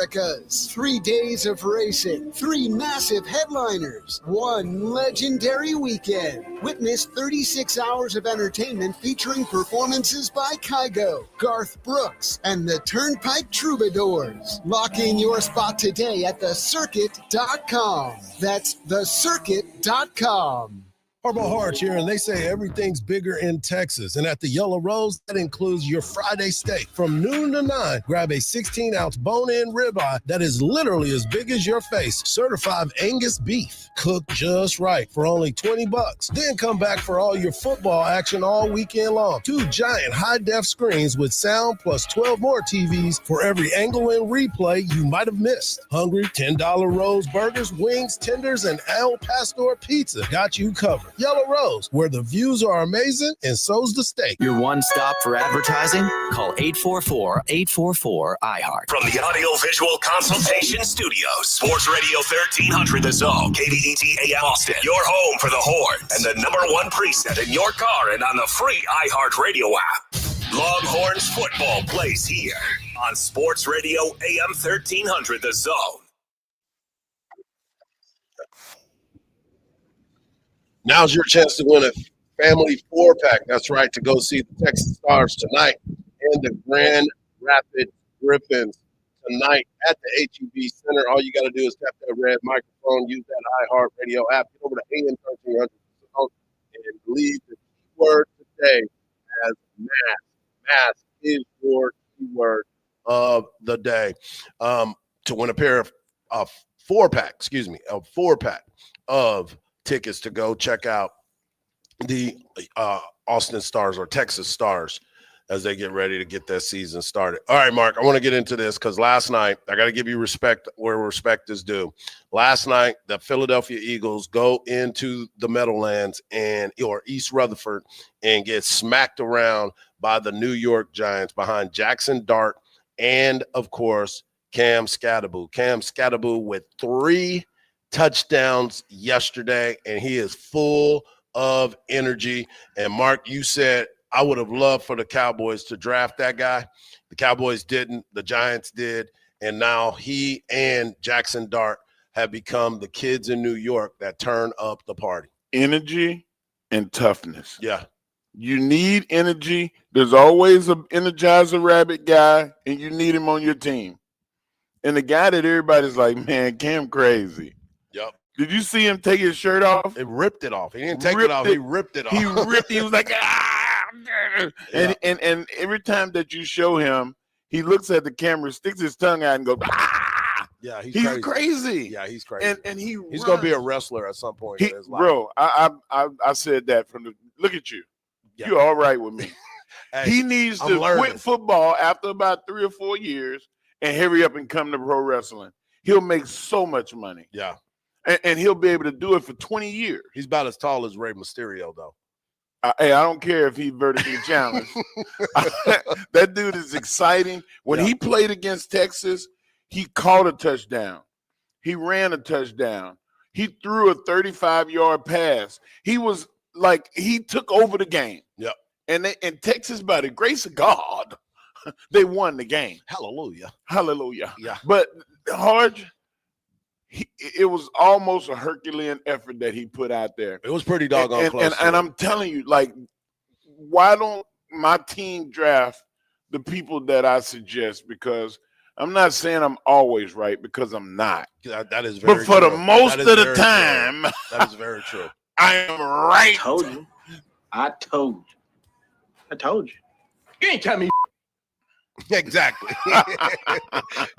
3 days of racing, 3 massive headliners, 1 legendary weekend. Witness 36 hours of entertainment featuring performances by Kygo, Garth Brooks, and the Turnpike Troubadours. Lock in your spot today at thecircuit.com. That's thecircuit.com. Hardball Hardge here, and they say everything's bigger in Texas. And at the Yellow Rose, that includes your Friday steak. From noon to 9, grab a 16-ounce bone-in ribeye that is literally as big as your face. Certified Angus beef, cooked just right for only $20. Then come back for all your football action all weekend long. 2 giant high-def screens with sound plus 12 more TVs for every angle and replay you might have missed. Hungry? $10 Rose burgers, wings, tenders, and El Pastor pizza. Got you covered. Yellow Rose, where the views are amazing and so's the steak. Your one stop for advertising? Call 844-844-iHeart. From the Audio-Visual Consultation Studios, Sports Radio 1300 The Zone, KVET AM Austin, your home for the Horns, and the #1 preset in your car and on the free iHeart Radio app. Longhorns football plays here on Sports Radio AM 1300 The Zone. Now's your chance to win a family 4-pack. That's right, to go see the Texas Stars tonight and the Grand Rapids Griffins tonight at the HEB Center. All you got to do is tap that red microphone, use that iHeart Radio app, get over to AM 1300 and leave the keyword today as mask. Mask is your keyword of the day. To win a pair of 4-pack of tickets to go check out the Austin Stars or Texas Stars as they get ready to get their season started. All right, Mark, I want to get into this because last night, I got to give you respect where respect is due. Last night, the Philadelphia Eagles go into the Meadowlands or East Rutherford and get smacked around by the New York Giants behind Jackson Dart and, of course, Cam Skattebo. Cam Skattebo with 3 touchdowns yesterday, and he is full of energy. And Mark, you said I would have loved for the Cowboys to draft that guy. The Cowboys didn't, the Giants did, and now he and Jackson Dart have become the kids in New York that turn up the party. Energy and toughness. Yeah. You need energy. There's always an Energizer Rabbit guy, and you need him on your team. And the guy that everybody's like, man, Cam crazy. Yep. Did you see him take his shirt off? It ripped it off. He didn't take it off. He ripped it off. He ripped. He was like, ah. And every time that you show him, he looks at the camera, sticks his tongue out, and goes, ah! Yeah, he's crazy. Yeah, he's crazy. And he's runs. going to be a wrestler at some point in his life. Bro, I said that from the look at you. Yeah. You're all right with me. Hey, he needs to quit football after about 3 or 4 years and hurry up and come to pro wrestling. He'll make so much money. Yeah. And he'll be able to do it for 20 years. He's about as tall as Rey Mysterio, though. Hey, I don't care if he vertically challenged. That dude is exciting. When he played against Texas, he caught a touchdown. He ran a touchdown. He threw a 35-yard pass. He was like, he took over the game. Yep. And Texas, by the grace of God, they won the game. Hallelujah. Hallelujah. Yeah. But Hardge, it was almost a Herculean effort that he put out there. It was pretty doggone close. And I'm telling you, like, why don't my team draft the people that I suggest? Because I'm not saying I'm always right, because I'm not. That is very true. But for the most of the time, that is very true. I am right. I told you. I told you. You ain't telling me. Exactly.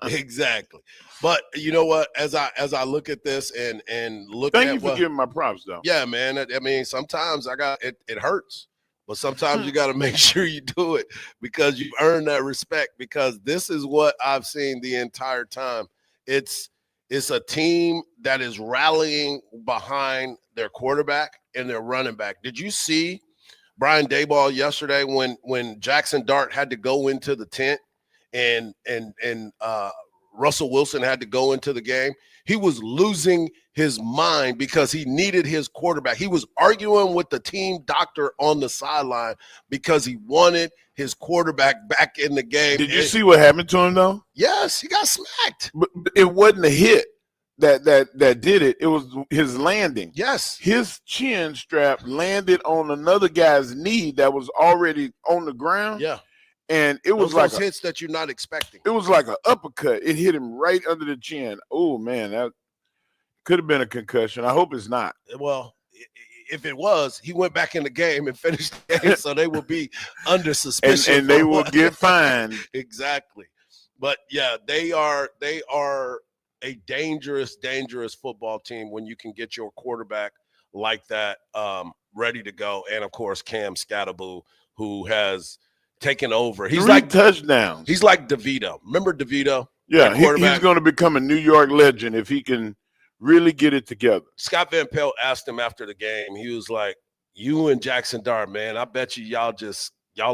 Exactly. But you know what? As I look at this and look Thank at you for giving my props, though. Yeah, man. I mean, sometimes it hurts, but sometimes you got to make sure you do it because you earn that respect. Because this is what I've seen the entire time. It's a team that is rallying behind their quarterback and their running back. Did you see Brian Daboll yesterday when Jackson Dart had to go into the tent and Russell Wilson had to go into the game? He was losing his mind because he needed his quarterback. He was arguing with the team doctor on the sideline because he wanted his quarterback back in the game. Did you see what happened to him, though? Yes, he got smacked. But it wasn't a hit that did it. It was his landing. Yes. His chin strap landed on another guy's knee that was already on the ground. Yeah. And it was those like hits that you're not expecting. It was like an uppercut. It hit him right under the chin. Oh, man, that could have been a concussion. I hope it's not. Well, if it was, he went back in the game and finished the game, so they will be under suspicion. And they will get fined. Exactly. But, yeah, they are a dangerous football team when you can get your quarterback like that ready to go. And, of course, Cam Scatteraboo, who has – taking over. He's 3 like touchdowns. He's like DeVito. Remember DeVito? Yeah, he's going to become a New York legend if he can really get it together. Scott Van Pelt asked him after the game. He was like, "You and Jackson Dart, man, I bet y'all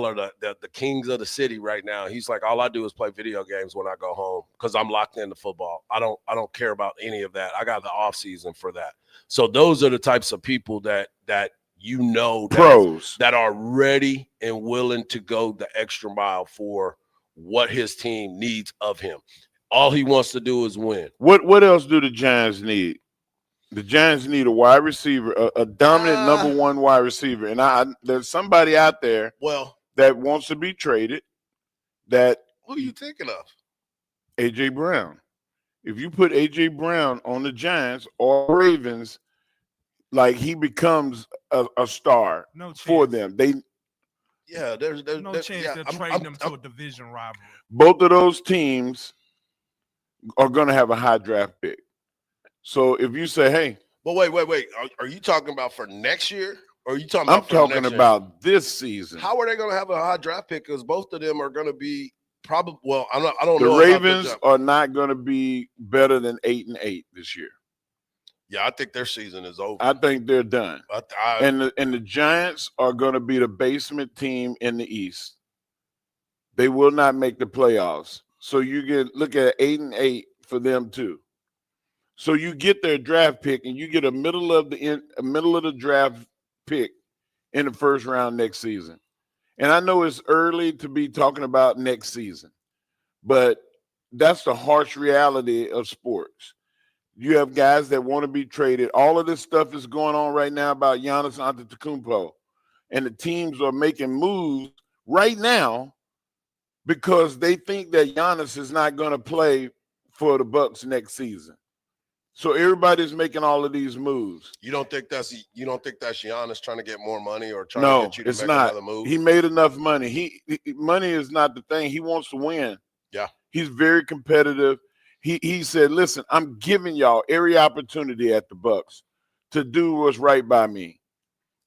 are the kings of the city right now." He's like, "All I do is play video games when I go home because I'm locked into football. I don't care about any of that. I got the off season for that." So those are the types of people that you know, pros that are ready and willing to go the extra mile for what his team needs of him. All he wants to do is win. What else do the Giants need? The Giants need a wide receiver, a dominant number one wide receiver. And there's somebody out there that wants to be traded. That who are you thinking of? A.J. Brown. If you put A.J. Brown on the Giants or Ravens, like he becomes a star for them. There's no chance they're trading them to a division rival. Both of those teams are going to have a high draft pick. So if you say, "Hey," but wait, are you talking about for next year, or are you talking? I'm talking about this season. How are they going to have a high draft pick? Because both of them are going to be probably. Well, I don't know. The Ravens are not going to be better than 8-8 this year. Yeah, I think their season is over. I think they're done. And the Giants are going to be the basement team in the East. They will not make the playoffs. So you look at 8-8 for them too. So you get their draft pick and you get a middle of the draft pick in the first round next season. And I know it's early to be talking about next season, but that's the harsh reality of sports. You have guys that want to be traded. All of this stuff is going on right now about Giannis Antetokounmpo. And the teams are making moves right now because they think that Giannis is not going to play for the Bucks next season. So everybody's making all of these moves. You don't think that's Giannis trying to get more money or trying to get you to make another move? He made enough money. Money is not the thing. He wants to win. Yeah. He's very competitive. He said, listen, I'm giving y'all every opportunity at the Bucks to do what's right by me.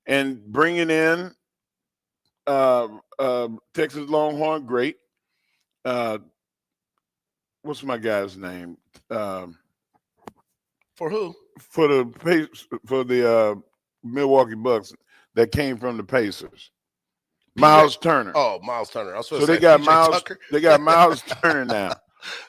And bringing in Texas Longhorn, great. What's my guy's name? For who? For the Milwaukee Bucks that came from the Pacers. Miles Turner. Oh, Miles Turner. I was So they got Miles Turner now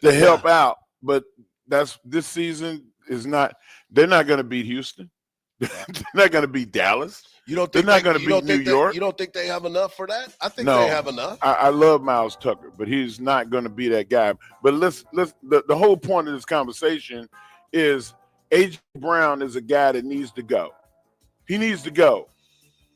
to help out. But this season is not. They're not going to beat Houston. They're not going to beat Dallas. You don't They're think not going to beat New York. You don't think they have enough for that? I think No, they have enough. I love Miles Tucker, but he's not going to be that guy. But the whole point of this conversation is A.J. Brown is a guy that needs to go. He needs to go.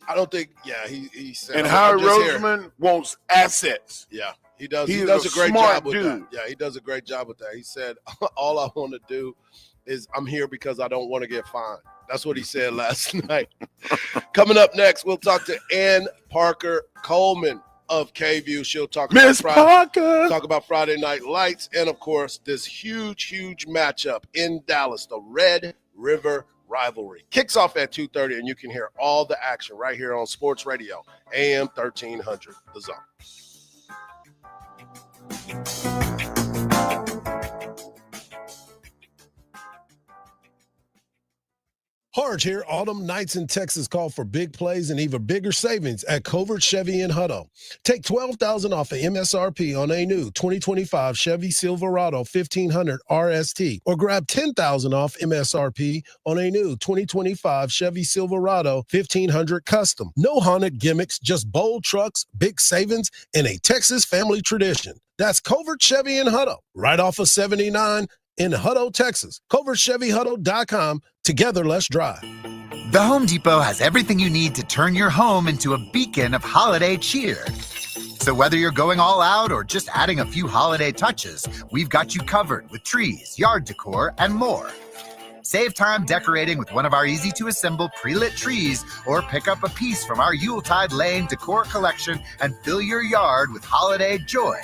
I don't think. Yeah, he said. And Howard Roseman wants assets. Yeah, he does. He He does is a great smart job with dude. that. Yeah, he does a great job with that. He said, "All I want to do is I'm here because I don't want to get fined." That's what he said last night. Coming up next, we'll talk to Ann Parker Coleman of KView. She'll talk Miss Parker. talk about Friday Night Lights, and of course, this huge matchup in Dallas, the Red River rivalry. Kicks off at 2:30, and you can hear all the action right here on Sports Radio, AM 1300, The Zone. Hardge here. Autumn nights in Texas call for big plays and even bigger savings at Covert Chevy in Hutto. Take $12,000 off of MSRP on a new 2025 Chevy Silverado 1500 RST, or grab $10,000 off MSRP on a new 2025 Chevy Silverado 1500 Custom. No haunted gimmicks, just bold trucks, big savings, and a Texas family tradition. That's Covert Chevy in Hutto, right off of 79 in Hutto, Texas. CovertChevyHutto.com. Together, let's drive. The Home Depot has everything you need to turn your home into a beacon of holiday cheer. So whether you're going all out or just adding a few holiday touches, we've got you covered with trees, yard decor, and more. Save time decorating with one of our easy-to-assemble pre-lit trees, or pick up a piece from our Yuletide Lane decor collection and fill your yard with holiday joy.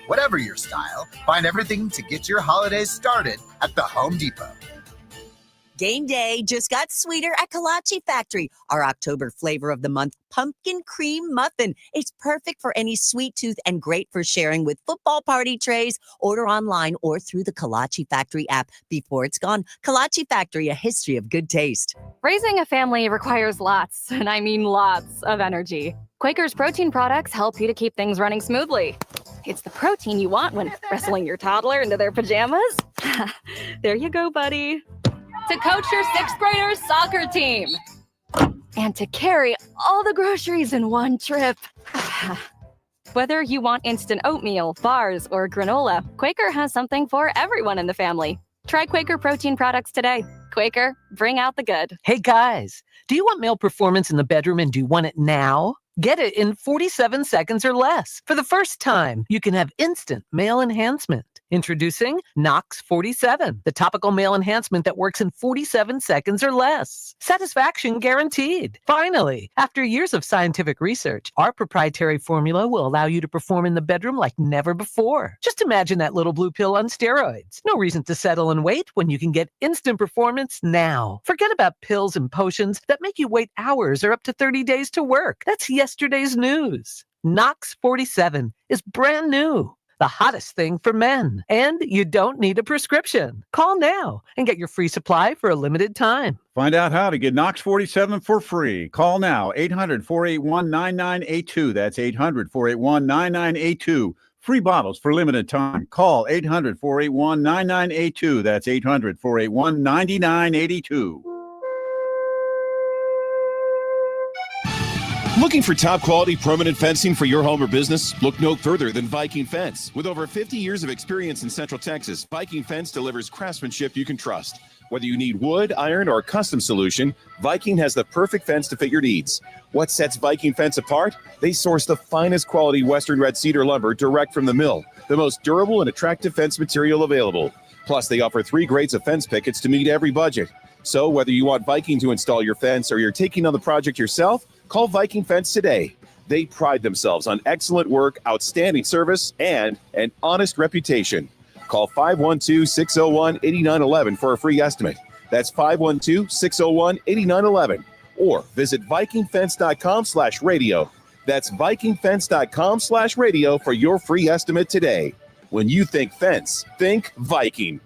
Whatever your style, find everything to get your holidays started at the Home Depot. Game day just got sweeter at Kolache Factory. Our October flavor of the month, pumpkin cream muffin. It's perfect for any sweet tooth and great for sharing with football party trays. Order online or through the Kolache Factory app before it's gone. Kolache Factory, a history of good taste. Raising a family requires lots, and I mean lots, of energy. Quaker's protein products help you to keep things running smoothly. It's the protein you want when wrestling your toddler into their pajamas. There you go, buddy. To coach your 6th graders soccer team. And to carry all the groceries in one trip. Whether you want instant oatmeal, bars, or granola, Quaker has something for everyone in the family. Try Quaker protein products today. Quaker, bring out the good. Hey guys, do you want male performance in the bedroom and do you want it now? Get it in 47 seconds or less. For the first time, you can have instant male enhancement. Introducing Knox 47, the topical male enhancement that works in 47 seconds or less. Satisfaction guaranteed. Finally, after years of scientific research, our proprietary formula will allow you to perform in the bedroom like never before. Just imagine that little blue pill on steroids. No reason to settle and wait when you can get instant performance now. Forget about pills and potions that make you wait hours or up to 30 days to work. That's yesterday's news. Knox 47 is brand new. The hottest thing for men. And you don't need a prescription. Call now and get your free supply for a limited time. Find out how to get Knox 47 for free. Call now, 800-481-9982. That's 800-481-9982. Free bottles for limited time. Call 800-481-9982. That's 800-481-9982. Looking for top quality permanent fencing for your home or business? Look no further than Viking Fence. With over 50 years of experience in Central Texas, Viking Fence delivers craftsmanship you can trust. Whether you need wood, iron, or a custom solution, Viking has the perfect fence to fit your needs. What sets Viking Fence apart? They source the finest quality Western red cedar lumber direct from the mill, the most durable and attractive fence material available. Plus, they offer 3 grades of fence pickets to meet every budget. So whether you want Viking to install your fence or you're taking on the project yourself, call Viking Fence today. They pride themselves on excellent work, outstanding service, and an honest reputation. Call 512-601-8911 for a free estimate. That's 512-601-8911. Or visit VikingFence.com/radio. That's VikingFence.com/radio for your free estimate today. When you think fence, think Viking.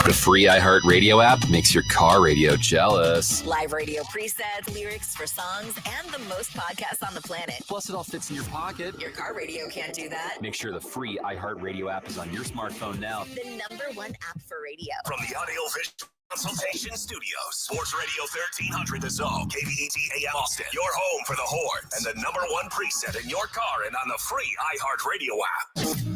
The free iHeartRadio app makes your car radio jealous. Live radio presets, lyrics for songs, and the most podcasts on the planet. Plus, it all fits in your pocket. Your car radio can't do that. Make sure the free iHeartRadio app is on your smartphone now. The #1 app for radio. From the Audio-Visual Consultation Studios, Sports Radio 1300 The Zone, KVET AM Austin, your home for the Horde, and the #1 preset in your car and on the free iHeartRadio app.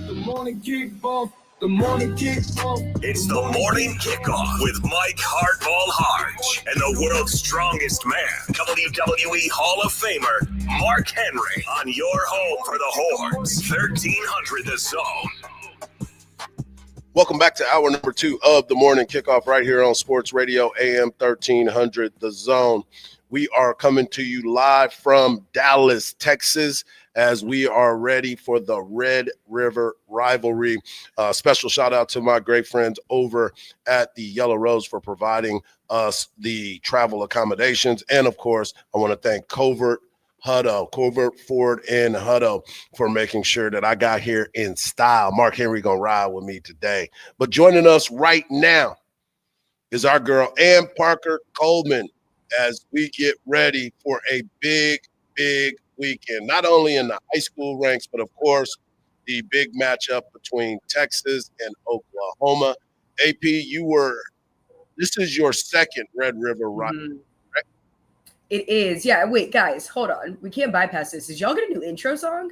The morning kickoff. The morning kickoff. It's the morning kickoff with Mike Hardball Hardge and the world's strongest man, WWE Hall of Famer Mark Henry, on your home for the Hordes, 1300 The Zone. Welcome back to hour number 2 of the morning kickoff right here on Sports Radio AM 1300 The Zone. We are coming to you live from Dallas, Texas, as we are ready for the Red River rivalry. Special shout out to my great friends over at the Yellow Rose for providing us the travel accommodations. And of course, I want to thank Covert Ford and Hutto for making sure that I got here in style. Mark Henry gonna ride with me today. But joining us right now is our girl Ann Parker Coleman as we get ready for a big weekend, not only in the high school ranks, but of course, the big matchup between Texas and Oklahoma. AP, this is your second Red River rivalry, right? It is. Yeah, wait, guys, hold on. We can't bypass this. Did y'all get a new intro song?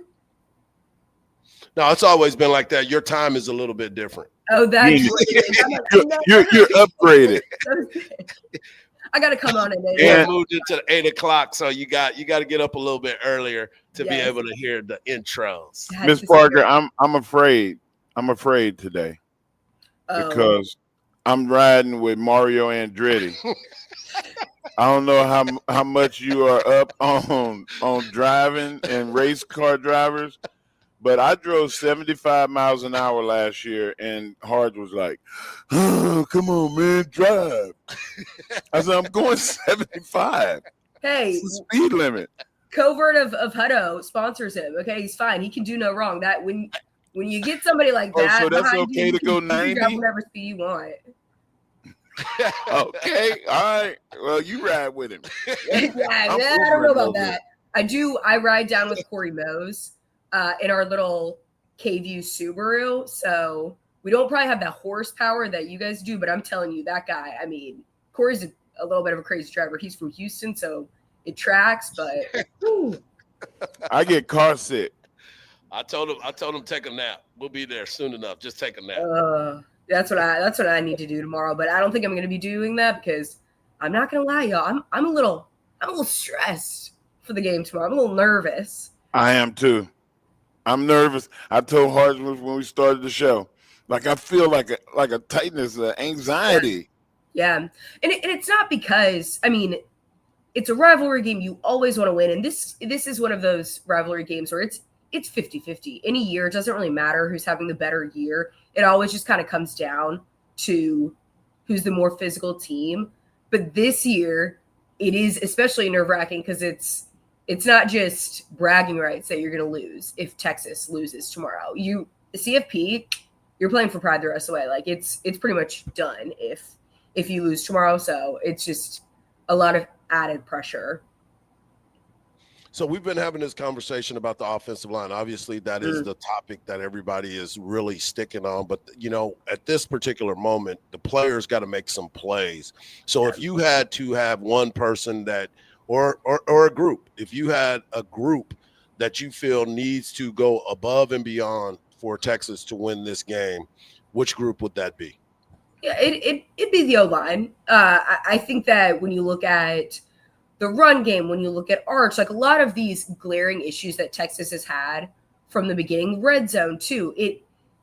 No, it's always been like that. Your time is a little bit different. Oh, that's you're upgraded. I got to come on and moved it to 8 o'clock, so you got to get up a little bit earlier to be able to hear the intros. Miss Parker, I'm afraid. I'm afraid today because I'm riding with Mario Andretti. I don't know how much you are up on driving and race car drivers, but I drove 75 miles an hour last year, and Hardge was like, "Oh, come on, man, drive." I said, "I'm going 75. Hey, it's the speed limit." Covert of Hutto sponsors him. Okay, he's fine. He can do no wrong. That when you get somebody like that, so that's okay to go 90. You drive whatever speed you want. Okay, all right. Well, you ride with him. I don't know about that. I ride down with Corey Mose in our little K-View Subaru. So we don't probably have that horsepower that you guys do, but I'm telling you, that guy, I mean, Corey's a little bit of a crazy driver. He's from Houston, so it tracks, but I get car sick. I told him take a nap. We'll be there soon enough. Just take a nap. That's what I need to do tomorrow, but I don't think I'm going to be doing that because I'm not going to lie, y'all. I'm a little stressed for the game tomorrow. I'm a little nervous. I am too. I'm nervous. I told Hardge when we started the show, like I feel like a tightness, anxiety. Yeah, and it's not because, I mean, it's a rivalry game. You always want to win, and this is one of those rivalry games where it's 50-50. Any year, it doesn't really matter who's having the better year. It always just kind of comes down to who's the more physical team. But this year, it is especially nerve-wracking because it's not just bragging rights that you're going to lose if Texas loses tomorrow. CFP, you're playing for pride the rest of the way. Like it's pretty much done if you lose tomorrow. So it's just a lot of added pressure. So we've been having this conversation about the offensive line. Obviously, that is the topic that everybody is really sticking on. But, at this particular moment, the players got to make some plays. So if you had to have one person that or a group, if you had a group that you feel needs to go above and beyond for Texas to win this game, which group would that be? Yeah, it'd be the O-line. I think that when you look at the run game, when you look at Arch, like a lot of these glaring issues that Texas has had from the beginning, red zone too.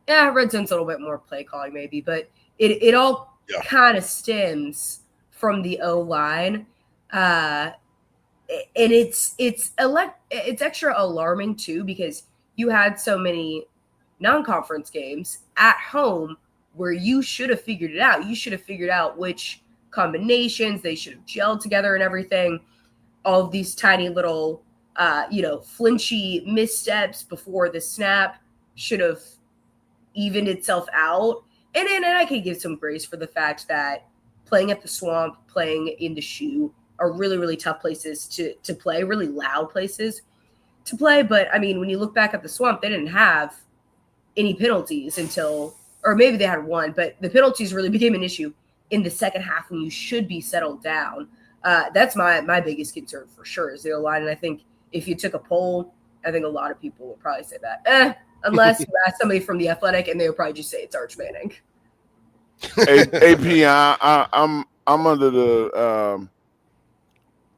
Red zone's a little bit more play calling maybe, but it all kind of stems from the O-line. And it's extra alarming too, because you had so many non-conference games at home where you should have figured it out. You should have figured out which combinations they should have gelled together and everything. All of these tiny little, flinchy missteps before the snap should have evened itself out. And I can give some grace for the fact that playing at the Swamp, playing in the Shoe are really, really tough places to play, really loud places to play. But, I mean, when you look back at the Swamp, they didn't have any penalties or maybe they had one, but the penalties really became an issue in the second half when you should be settled down. That's my biggest concern for sure is the O-line. And I think if you took a poll, I think a lot of people would probably say that. Unless you ask somebody from The Athletic, and they would probably just say it's Arch Manning. AP, I'm under the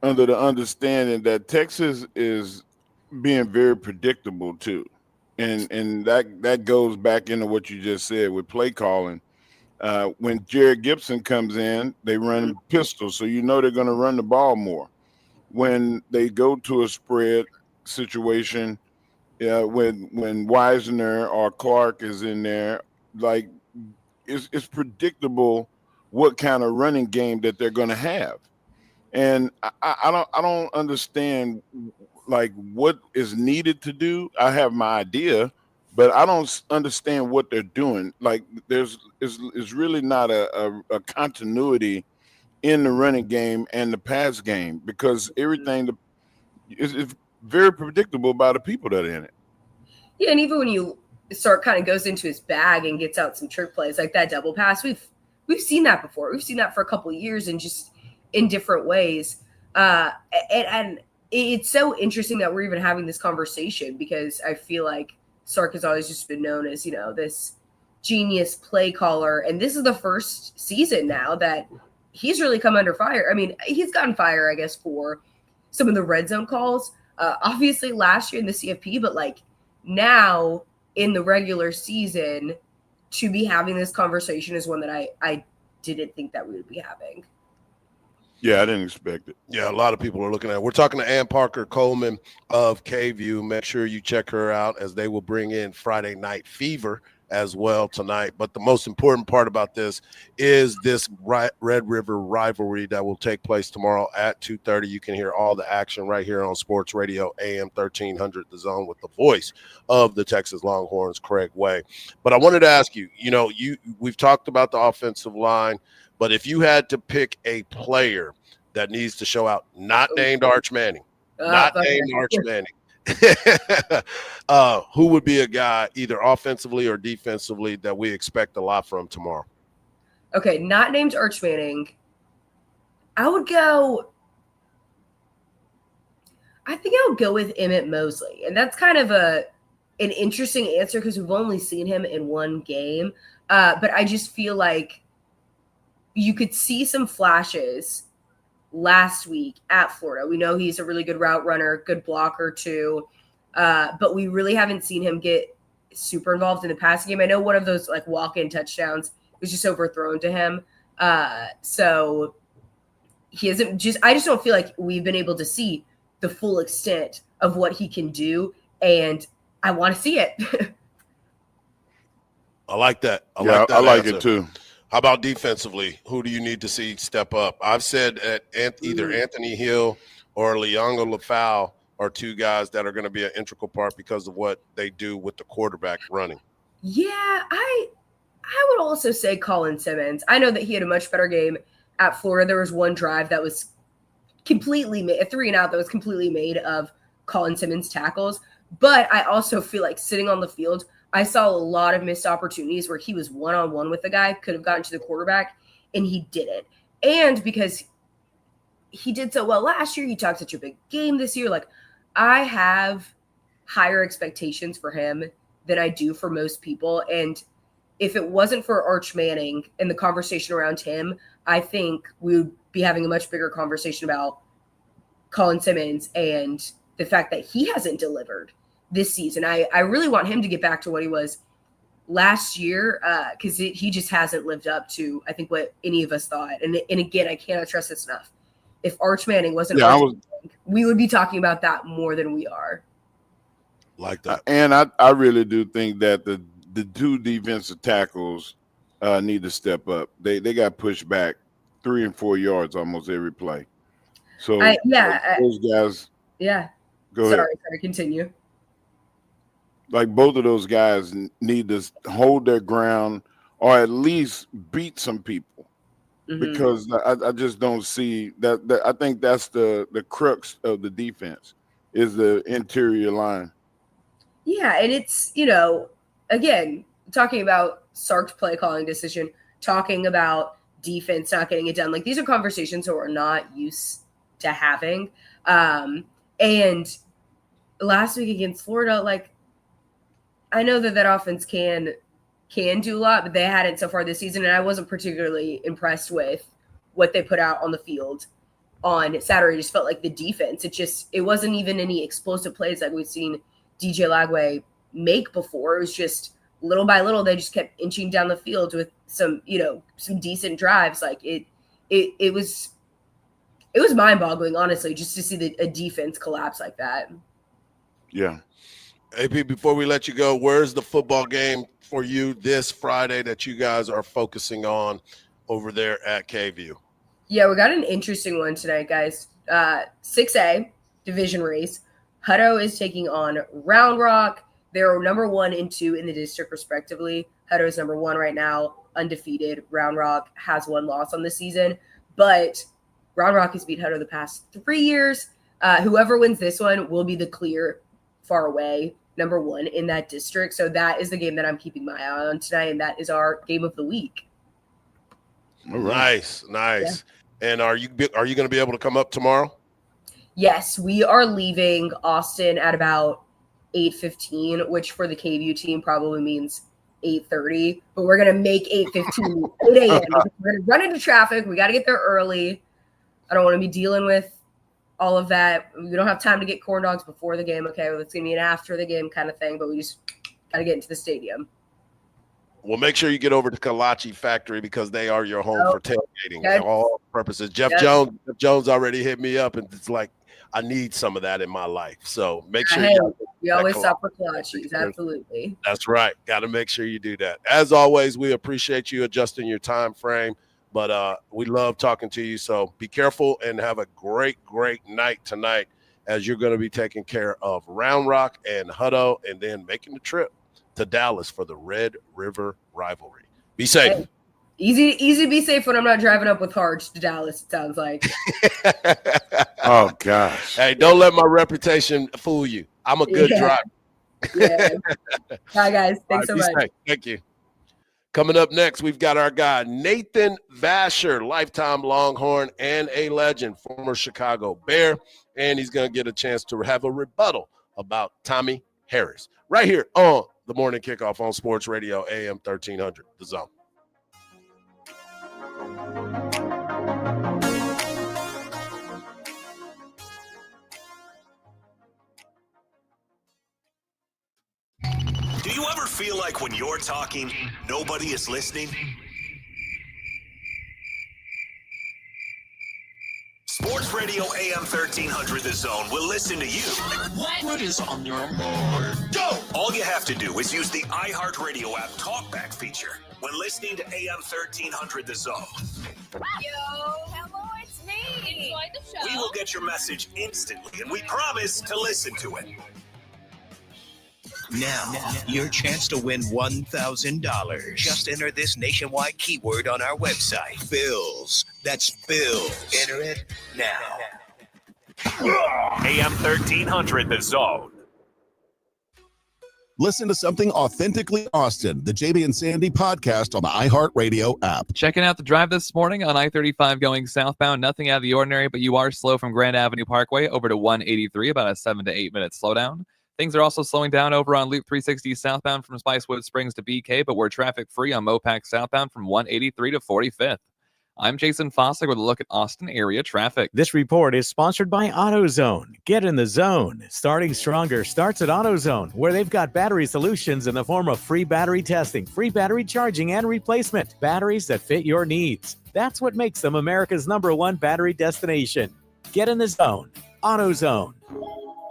understanding that Texas is being very predictable too, and that goes back into what you just said with play calling. When Jared Gibson comes in, they run pistol, so you know they're going to run the ball more. When they go to a spread situation, when Wisner or Clark is in there, like it's predictable what kind of running game that they're going to have, and I don't understand like what is needed to do. I have my idea, but I don't understand what they're doing. Like there's really not a continuity in the running game and the pass game, because everything is very predictable by the people that are in it. Yeah, and even when you start kind of goes into his bag and gets out some trick plays like that double pass, we've seen that before. We've seen that for a couple of years and just in different ways. And it's so interesting that we're even having this conversation, because I feel like Sark has always just been known as, this genius play caller. And this is the first season now that he's really come under fire. I mean, he's gotten fire, I guess, for some of the red zone calls, obviously last year in the CFP, but like now in the regular season to be having this conversation is one that I didn't think that we would be having. Yeah, I didn't expect it. Yeah, a lot of people are looking at it. We're talking to Ann Parker Coleman of K-View. Make sure you check her out, as they will bring in Friday Night Fever as well tonight. But the most important part about this is this Red River rivalry that will take place tomorrow at 2:30. You can hear all the action right here on Sports Radio AM 1300 The Zone with the voice of the Texas Longhorns, Craig Way. But I wanted to ask you, we've talked about the offensive line, but if you had to pick a player that needs to show out, not named Arch Manning, who would be a guy either offensively or defensively that we expect a lot from tomorrow? Okay, not named Arch Manning. I think I would go with Emmett Mosley. And that's kind of an interesting answer because we've only seen him in one game. But I just feel like you could see some flashes last week at Florida. We know he's a really good route runner, good blocker too. But we really haven't seen him get super involved in the passing game. I know one of those like walk-in touchdowns was just overthrown to him. So he isn't I just don't feel like we've been able to see the full extent of what he can do. And I want to see it. I like that. I like it too. How about defensively? Who do you need to see step up? I've said that either Anthony Hill or Leongo Lafau are two guys that are going to be an integral part because of what they do with the quarterback running. Yeah, I would also say Colin Simmons. I know that he had a much better game at Florida. There was one drive that was completely made, a 3-and-out that was completely made of Colin Simmons tackles. But I also feel like sitting on the field, I saw a lot of missed opportunities where he was one-on-one with the guy, could have gotten to the quarterback, and he didn't. And because he did so well last year, he talked such a big game this year. Like, I have higher expectations for him than I do for most people. And if it wasn't for Arch Manning and the conversation around him, I think we would be having a much bigger conversation about Colin Simmons and the fact that he hasn't delivered this season. I really want him to get back to what he was last year because he just hasn't lived up to, I think, what any of us thought. And again, I cannot stress this enough. If Arch Manning wasn't We would be talking about that more than we are. Like that. And I really do think that the two defensive tackles need to step up. They got pushed back 3 and 4 yards almost every play. So those guys. Yeah. Go ahead. Sorry, continue. Like both of those guys need to hold their ground or at least beat some people. Because I just don't see that. I think that's the crux of the defense is the interior line. Yeah, and it's, again, talking about Sark's play calling decision, talking about defense not getting it done. Like, these are conversations that we're not used to having. And last week against Florida, like, I know that offense can do a lot, but they hadn't so far this season, and I wasn't particularly impressed with what they put out on the field on Saturday. It just felt like the defense. It wasn't even any explosive plays like we've seen DJ Lagway make before. It was just little by little, they just kept inching down the field with some decent drives. Like it was mind-boggling, honestly, just to see a defense collapse like that. Yeah. AP, before we let you go, where's the football game for you this Friday that you guys are focusing on over there at KView? Yeah, we got an interesting one tonight, guys. 6A division race. Hutto is taking on Round Rock. They're number 1 and 2 in the district, respectively. Hutto is number 1 right now, undefeated. Round Rock has 1 loss on the season, but Round Rock has beat Hutto the past 3 years. Whoever wins this one will be the clear, far away number 1 in that district. So that is the game that I'm keeping my eye on tonight, and that is our game of the week. Nice. Yeah. And are you going to be able to come up tomorrow? Yes, we are leaving Austin at about 8:15, which for the KView team probably means 8:30. But we're going to make 8:15 8 a.m. We're going to run into traffic. We got to get there early. I don't want to be dealing with all of that. We don't have time to get corn dogs before the game. Okay, well, it's going to be an after the game kind of thing, but we just got to get into the stadium. Well, make sure you get over to Kalachi Factory because they are your home for tailgating Okay. all purposes. Jeff Jones already hit me up, and it's like, I need some of that in my life. So make sure we always stop for Kalachi's. Absolutely. That's right. Got to make sure you do that. As always, we appreciate you adjusting your time frame, but we love talking to you. So be careful and have a great, great night tonight as you're going to be taking care of Round Rock and Hutto and then making the trip to Dallas for the Red River rivalry. Be safe. Hey, easy to be safe when I'm not driving up with Hardge to Dallas, it sounds like. Oh, gosh. Hey, don't let my reputation fool you. I'm a good driver. Yeah. Bye, guys. Thanks so much. Safe. Thank you. Coming up next, we've got our guy, Nathan Vasher, lifetime Longhorn and a legend, former Chicago Bear, and he's going to get a chance to have a rebuttal about Tommy Harris right here on the Morning Kickoff on Sports Radio AM 1300, The Zone. Do you ever feel like when you're talking, nobody is listening? Sports Radio AM 1300 The Zone will listen to you. What is on your mind? Go! All you have to do is use the iHeartRadio app talkback feature when listening to AM 1300 The Zone. Yo, hello, it's me. Enjoy the show. We will get your message instantly, and we promise to listen to it. Now, your chance to win $1,000. Just enter this nationwide keyword on our website. Bills. That's Bills. Enter it now. AM 1300 The Zone. Listen to something authentically Austin, the JB and Sandy podcast on the iHeartRadio app. Checking out the drive this morning on I-35 going southbound. Nothing out of the ordinary, but you are slow from Grand Avenue Parkway over to 183, about a 7 to 8 minute slowdown. Things are also slowing down over on Loop 360 southbound from Spicewood Springs to BK, but we're traffic free on Mopac southbound from 183 to 45th. I'm Jason Fossick with a look at Austin area traffic. This report is sponsored by AutoZone. Get in the zone. Starting stronger starts at AutoZone, where they've got battery solutions in the form of free battery testing, free battery charging, and replacement. Batteries that fit your needs. That's what makes them America's #1 battery destination. Get in the zone. AutoZone.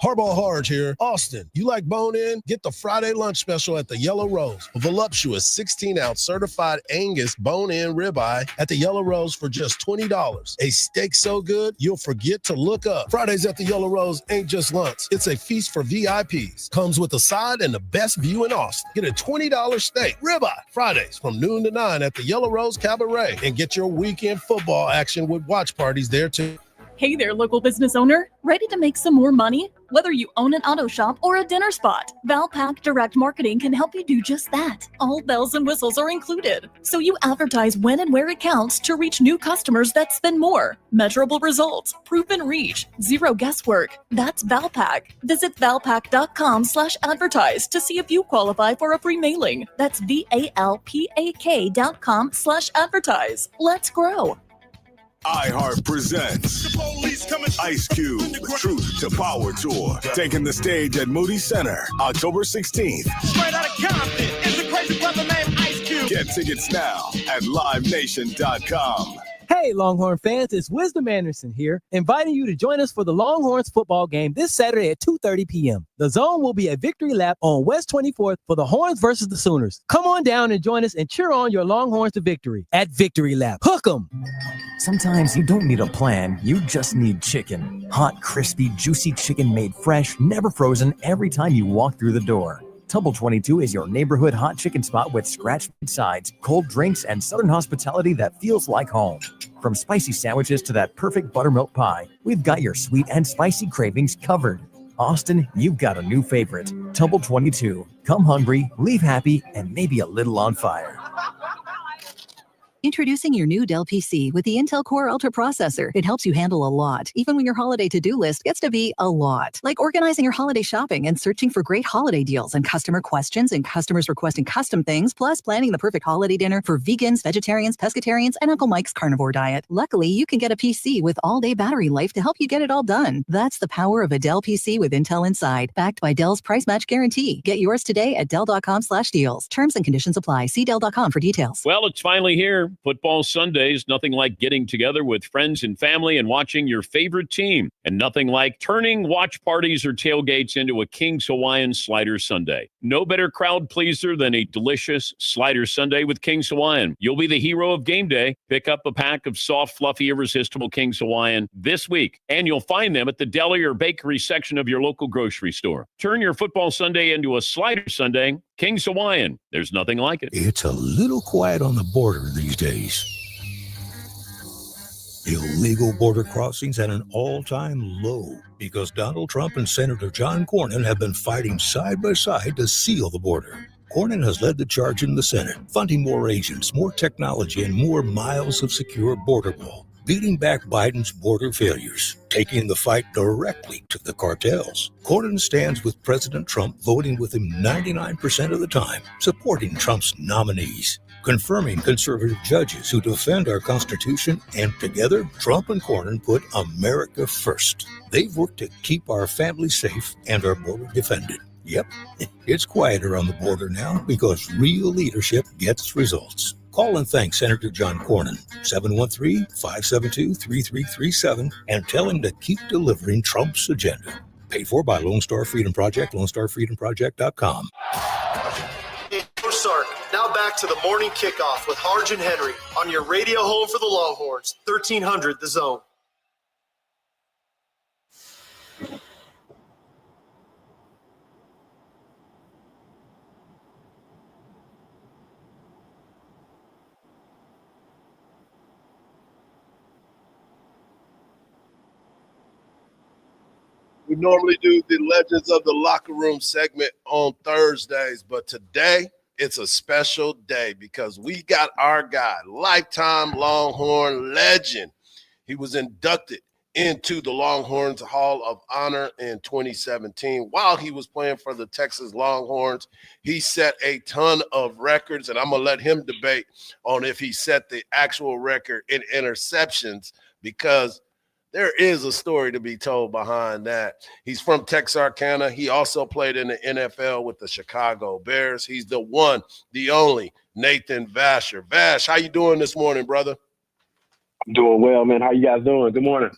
Hardball Hardge here. Austin, you like bone-in? Get the Friday lunch special at the Yellow Rose. A voluptuous 16-ounce certified Angus bone-in ribeye at the Yellow Rose for just $20. A steak so good, you'll forget to look up. Fridays at the Yellow Rose ain't just lunch. It's a feast for VIPs. Comes with a side and the best view in Austin. Get a $20 steak ribeye Fridays from noon to 9 at the Yellow Rose Cabaret. And get your weekend football action with watch parties there too. Hey there, local business owner. Ready to make some more money? Whether you own an auto shop or a dinner spot, Valpak Direct Marketing can help you do just that. All bells and whistles are included, so you advertise when and where it counts to reach new customers that spend more. Measurable results, proven reach, zero guesswork. That's Valpak. Visit valpak.com/advertise to see if you qualify for a free mailing. That's VALPAK.com/advertise. Let's grow. iHeart presents Ice Cube, Truth to Power Tour, taking the stage at Moody Center, October 16th. Straight out of Compton, it's a crazy brother named Ice Cube. Get tickets now at livenation.com. Hey, Longhorn fans, it's Wisdom Anderson here, inviting you to join us for the Longhorns football game this Saturday at 2:30 p.m. The Zone will be at Victory Lap on West 24th for the Horns versus the Sooners. Come on down and join us and cheer on your Longhorns to victory at Victory Lap. Hook 'em! Sometimes you don't need a plan, you just need chicken. Hot, crispy, juicy chicken made fresh, never frozen every time you walk through the door. Tumble 22 is your neighborhood hot chicken spot with scratch sides, cold drinks, and southern hospitality that feels like home. From spicy sandwiches to that perfect buttermilk pie, we've got your sweet and spicy cravings covered. Austin, you've got a new favorite. Tumble 22. Come hungry, leave happy, and maybe a little on fire. Introducing your new Dell PC with the Intel Core Ultra processor. It helps you handle a lot, even when your holiday to-do list gets to be a lot. Like organizing your holiday shopping and searching for great holiday deals and customer questions and customers requesting custom things, plus planning the perfect holiday dinner for vegans, vegetarians, pescatarians, and Uncle Mike's carnivore diet. Luckily, you can get a PC with all-day battery life to help you get it all done. That's the power of a Dell PC with Intel inside, backed by Dell's price match guarantee. Get yours today at Dell.com/deals. Terms and conditions apply. See Dell.com for details. Well, it's finally here. Football Sundays, nothing like getting together with friends and family and watching your favorite team. And nothing like turning watch parties or tailgates into a King's Hawaiian Slider Sundae. No better crowd pleaser than a delicious Slider Sundae with King's Hawaiian. You'll be the hero of game day. Pick up a pack of soft, fluffy, irresistible King's Hawaiian this week, and you'll find them at the deli or bakery section of your local grocery store. Turn your football Sundae into a Slider Sundae. King's Hawaiian. There's nothing like it. It's a little quiet on the border these days. Illegal border crossings at an all-time low because Donald Trump and Senator John Cornyn have been fighting side by side to seal the border. Cornyn has led the charge in the Senate, funding more agents, more technology, and more miles of secure border wall, beating back Biden's border failures, taking the fight directly to the cartels. Cornyn stands with President Trump, voting with him 99% of the time, supporting Trump's nominees, confirming conservative judges who defend our Constitution, and together, Trump and Cornyn put America first. They've worked to keep our families safe and our border defended. Yep, it's quieter on the border now because real leadership gets results. Call and thank Senator John Cornyn, 713-572-3337, and tell him to keep delivering Trump's agenda. Paid for by Lone Star Freedom Project, LoneStarFreedomProject.com. Sark. Now back to the morning kickoff with Hardge and Henry on your radio home for the Longhorns, 1300 The Zone. We normally do the Legends of the Locker Room segment on Thursdays, but today it's a special day because we got our guy, lifetime Longhorn legend. He was inducted into the Longhorns Hall of Honor in 2017. While he was playing for the Texas Longhorns, he set a ton of records, and I'm going to let him debate on if he set the actual record in interceptions because there is a story to be told behind that. He's from Texarkana. He also played in the NFL with the Chicago Bears. He's the one, the only Nathan Vasher. Vash, how you doing this morning, brother? I'm doing well, man. How you guys doing? Good morning.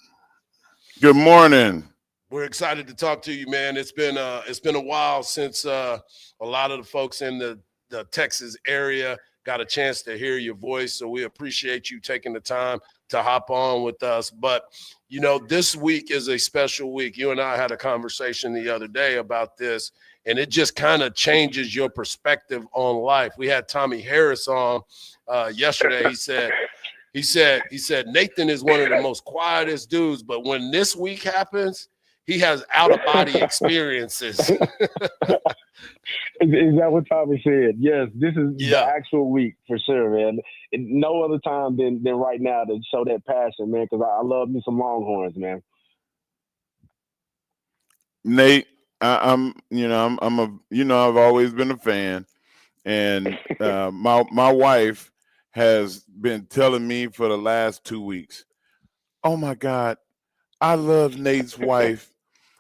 Good morning. We're excited to talk to you, man. It's been a while since a lot of the folks in the Texas area got a chance to hear your voice. So we appreciate you taking the time to hop on with us. But, you know, this week is a special week. You and I had a conversation the other day about this, and it just kind of changes your perspective on life. We had Tommy Harris on yesterday. He said Nathan is one of the most quietest dudes, but when this week happens, he has out-of-body experiences. Is that what Tommy said? Yes, this is the actual week for sure, man. No other time than right now to show that passion, man, because I love me some Longhorns, man. Nate, I've always been a fan, and my wife has been telling me for the last 2 weeks, oh my God, I love Nate's wife.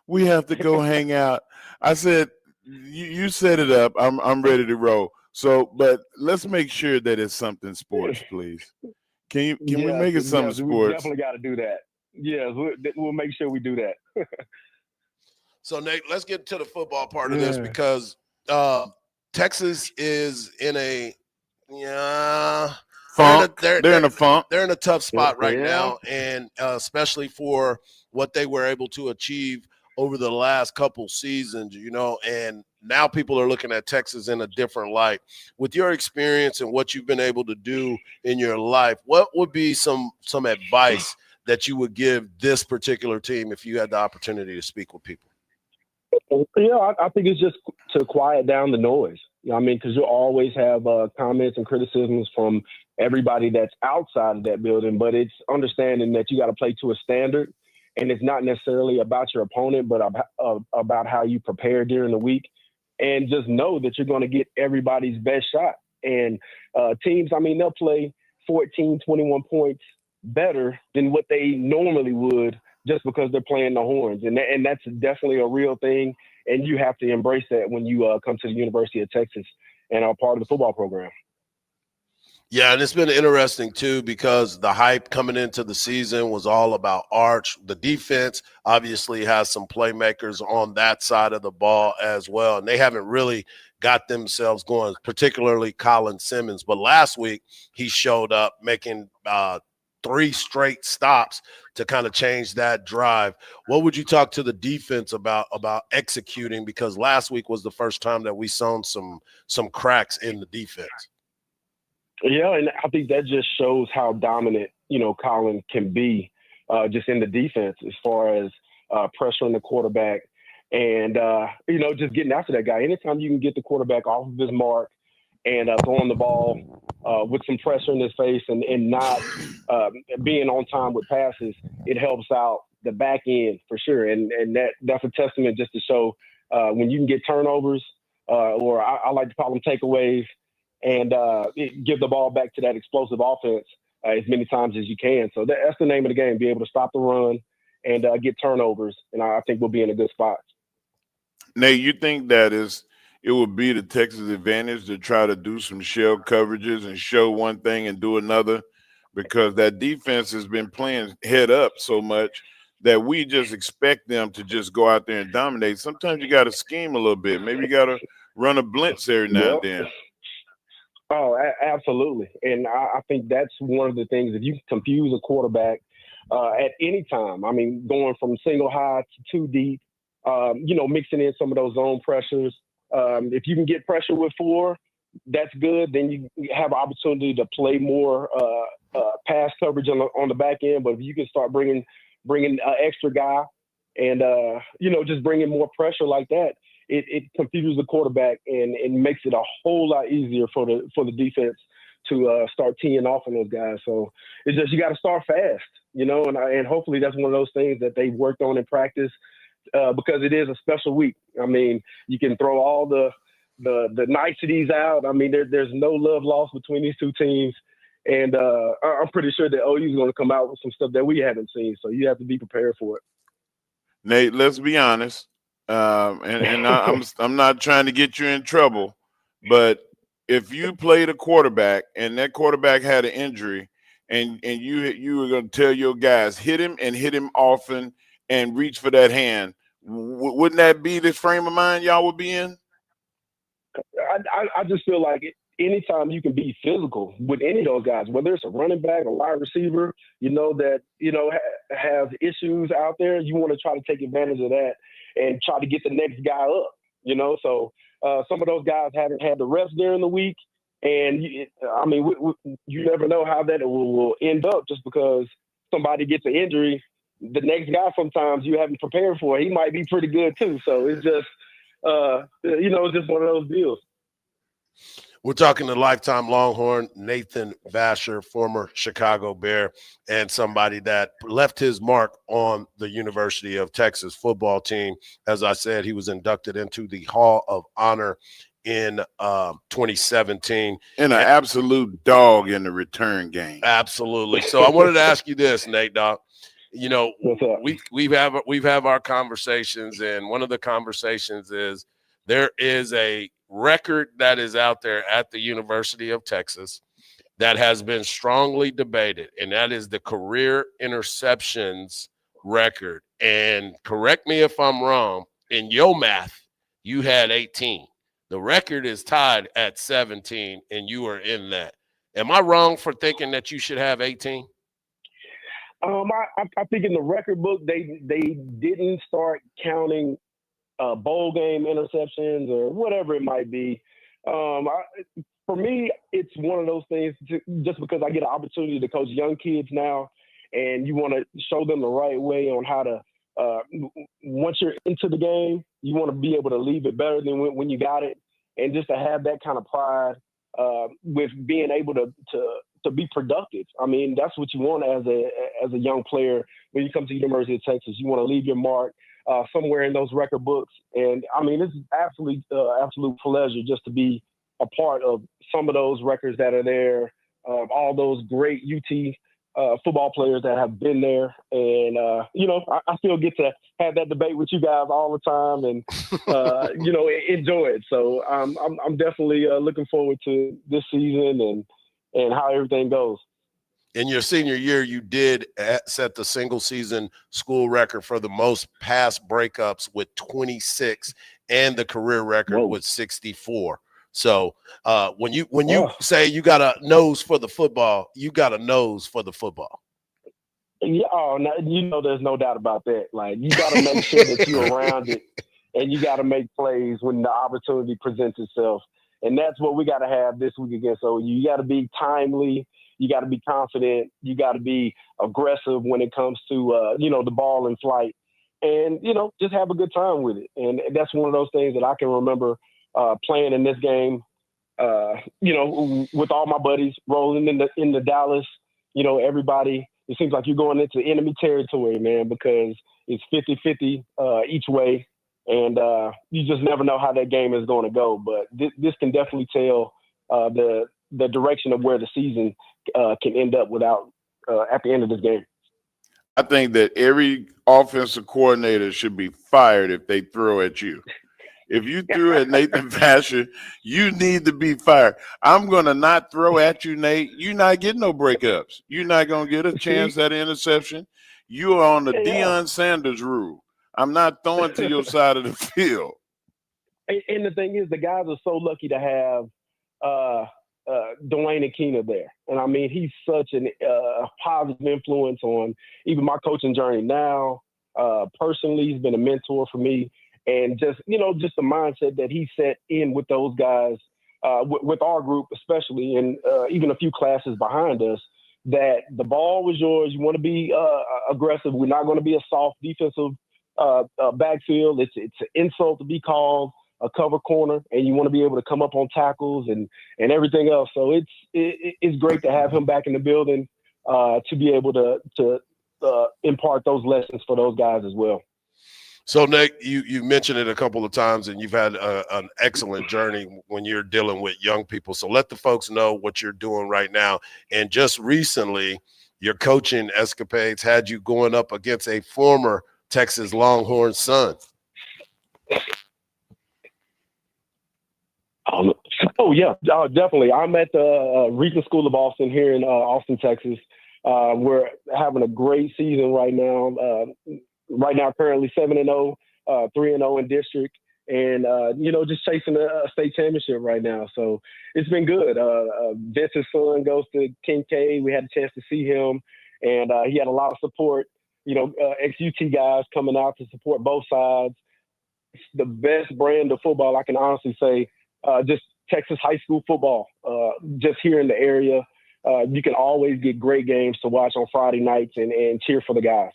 We have to go hang out. I said, you set it up. I'm ready to roll. So, but let's make sure that it's something sports, please. Can we make it something sports? We definitely got to do that. Yes, we'll make sure we do that. So, Nate, let's get to the football part of this because Texas is in a funk. They're in a funk. They're in a tough spot right now, and especially for what they were able to achieve over the last couple seasons, you know, and now people are looking at Texas in a different light. With your experience and what you've been able to do in your life, what would be some advice that you would give this particular team if you had the opportunity to speak with people? Yeah, I think it's just to quiet down the noise. You know what I mean? Because you'll always have comments and criticisms from everybody that's outside of that building, but it's understanding that you got to play to a standard. And it's not necessarily about your opponent, but about how you prepare during the week. And just know that you're going to get everybody's best shot. And teams, I mean, they'll play 14, 21 points better than what they normally would just because they're playing the Horns. And that's definitely a real thing. And you have to embrace that when you come to the University of Texas and are part of the football program. Yeah, and it's been interesting, too, because the hype coming into the season was all about Arch. The defense obviously has some playmakers on that side of the ball as well, and they haven't really got themselves going, particularly Colin Simmons. But last week, he showed up making 3 straight stops to kind of change that drive. What would you talk to the defense about executing? Because last week was the first time that we saw some cracks in the defense. Yeah, and I think that just shows how dominant, you know, Colin can be just in the defense as far as pressuring the quarterback and, you know, just getting after that guy. Anytime you can get the quarterback off of his mark and throwing the ball with some pressure in his face and not being on time with passes, it helps out the back end for sure. And that's a testament just to show when you can get turnovers or I like to call them takeaways, and give the ball back to that explosive offense as many times as you can. So that's the name of the game, be able to stop the run and get turnovers, and I think we'll be in a good spot. Nate, you think that it would be the Texas advantage to try to do some shell coverages and show one thing and do another? Because that defense has been playing head up so much that we just expect them to just go out there and dominate. Sometimes you got to scheme a little bit. Maybe you got to run a blitz every now and then. Oh, absolutely. And I think that's one of the things. If you confuse a quarterback at any time, I mean, going from single high to 2 deep, you know, mixing in some of those zone pressures. If you can get pressure with 4, that's good. Then you have an opportunity to play more pass coverage on the back end. But if you can start bringing an extra guy and, you know, just bringing more pressure like that, it confuses the quarterback and makes it a whole lot easier for the defense to start teeing off on those guys. So it's just you got to start fast, you know, and hopefully that's one of those things that they've worked on in practice because it is a special week. I mean, you can throw all the niceties out. I mean, there's no love lost between these two teams. And I'm pretty sure that OU is going to come out with some stuff that we haven't seen. So you have to be prepared for it. Nate, let's be honest. I'm not trying to get you in trouble, but if you played a quarterback and that quarterback had an injury and you were going to tell your guys, hit him and hit him often and reach for that hand, Wouldn't that be the frame of mind y'all would be in? I just feel like anytime you can be physical with any of those guys, whether it's a running back, a wide receiver, that has issues out there, you want to try to take advantage of that and try to get the next guy up. So some of those guys haven't had the rest during the week, and you never know how that will end up. Just because somebody gets an injury, the next guy sometimes you haven't prepared for, he might be pretty good too. So it's just it's just one of those deals. We're talking to lifetime Longhorn Nathan Vasher, former Chicago Bear, and somebody that left his mark on the University of Texas football team. As I said, he was inducted into the Hall of Honor in 2017. And an absolute dog in the return game. Absolutely. So I wanted to ask you this, Nate, dog. We've have our conversations, and one of the conversations is there is a record that is out there at the University of Texas that has been strongly debated, and that is the career interceptions record. And correct me if I'm wrong, in your math, you had 18. The record is tied at 17, and you are in that. Am I wrong for thinking that you should have 18? I think in the record book they didn't start counting bowl game interceptions or whatever it might be. For me, it's one of those things. Just because I get an opportunity to coach young kids now, and you want to show them the right way on how to. Once you're into the game, you want to be able to leave it better than when you got it, and just to have that kind of pride with being able to be productive. I mean, that's what you want as a young player when you come to the University of Texas. You want to leave your mark somewhere in those record books. And I mean, it's absolute pleasure just to be a part of some of those records that are there. All those great UT football players that have been there, and I still get to have that debate with you guys all the time, and enjoy it. So I'm definitely looking forward to this season and how everything goes. In your senior year, you did set the single season school record for the most pass breakups with 26, and the career record with 64. So when you say you got a nose for the football, you got a nose for the football. Yeah, there's no doubt about that. Like, you got to make sure that you're around it, and you got to make plays when the opportunity presents itself. And that's what we got to have this week against OU. You got to be timely. You got to be confident. You got to be aggressive when it comes to, the ball in flight. And, just have a good time with it. And that's one of those things that I can remember playing in this game, with all my buddies rolling into Dallas. Everybody, it seems like you're going into enemy territory, man, because it's 50-50 each way. And you just never know how that game is going to go. But this can definitely tell the direction of where the season can end up at the end of this game. I think that every offensive coordinator should be fired if they throw at you. If you threw at Nathan Vasher, you need to be fired. I'm going to not throw at you, Nate. You're not getting no breakups. You're not going to get a chance at an interception. You are on the Deion Sanders rule. I'm not throwing to your side of the field. And the thing is, the guys are so lucky to have Dwayne Akina there. And I mean, he's such a positive influence on even my coaching journey now. Personally, he's been a mentor for me. And just the mindset that he set in with those guys, with our group especially, and even a few classes behind us, that the ball was yours. You want to be aggressive. We're not going to be a soft defensive backfield. It's an insult to be called a cover corner, and you want to be able to come up on tackles and everything else. So it's great to have him back in the building to be able to impart those lessons for those guys as well. So, Nick, you mentioned it a couple of times, and you've had an excellent journey when you're dealing with young people. So let the folks know what you're doing right now. And just recently, your coaching escapades had you going up against a former Texas Longhorn son. Oh, yeah, definitely. I'm at the Regent School of Austin here in Austin, Texas. We're having a great season right now. Currently 7-0. 3-0 in district, and just chasing a state championship right now. So it's been good. Vince's son goes to Kincaid. We had a chance to see him, and he had a lot of support. Ex-UT guys coming out to support both sides. It's the best brand of football, I can honestly say. Just Texas high school football. Just here in the area, you can always get great games to watch on Friday nights and cheer for the guys.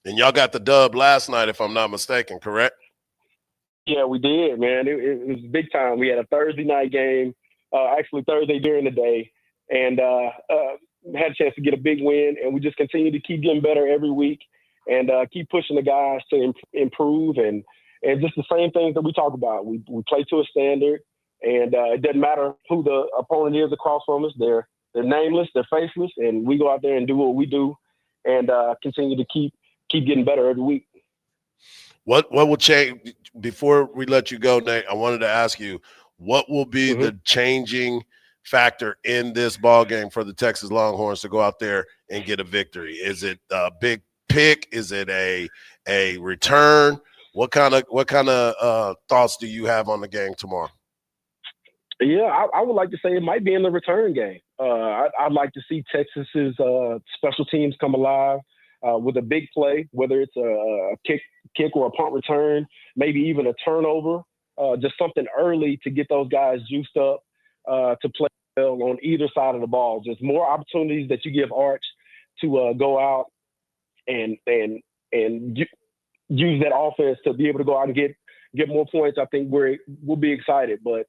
And y'all got the dub last night, if I'm not mistaken, correct? Yeah, we did, man. It was big time. We had a Thursday night game, actually Thursday during the day, and had a chance to get a big win. And we just continue to keep getting better every week and keep pushing the guys to improve and just the same things that we talk about. We play to a standard, and it doesn't matter who the opponent is across from us. They're nameless, they're faceless, and we go out there and do what we do and continue to keep getting better every week. What will change before we let you go, Nate? I wanted to ask you, what will be the changing factor in this ball game for the Texas Longhorns to go out there and get a victory? Is it a big pick? Is it a return? What kind of thoughts do you have on the game tomorrow? Yeah, I would like to say it might be in the return game. I'd like to see Texas's special teams come alive with a big play, whether it's a kick or a punt return, maybe even a turnover, just something early to get those guys juiced up to play well on either side of the ball. Just more opportunities that you give Hardge to go out and use that offense to be able to go out and get more points. I think we'll be excited, but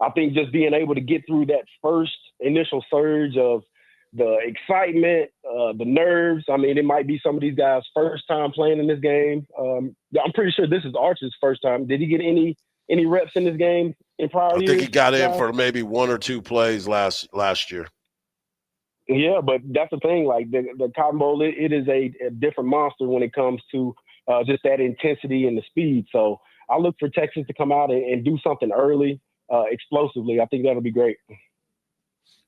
I think just being able to get through that first initial surge of the excitement, the nerves. I mean, it might be some of these guys' first time playing in this game. I'm pretty sure this is Arch's first time. Did he get any reps in this game in prior years? I think he got in for maybe one or two plays last year. Yeah, but that's the thing. Like the Cotton Bowl, it is a different monster when it comes to just that intensity and the speed. So I look for Texas to come out and do something early, explosively. I think that'll be great.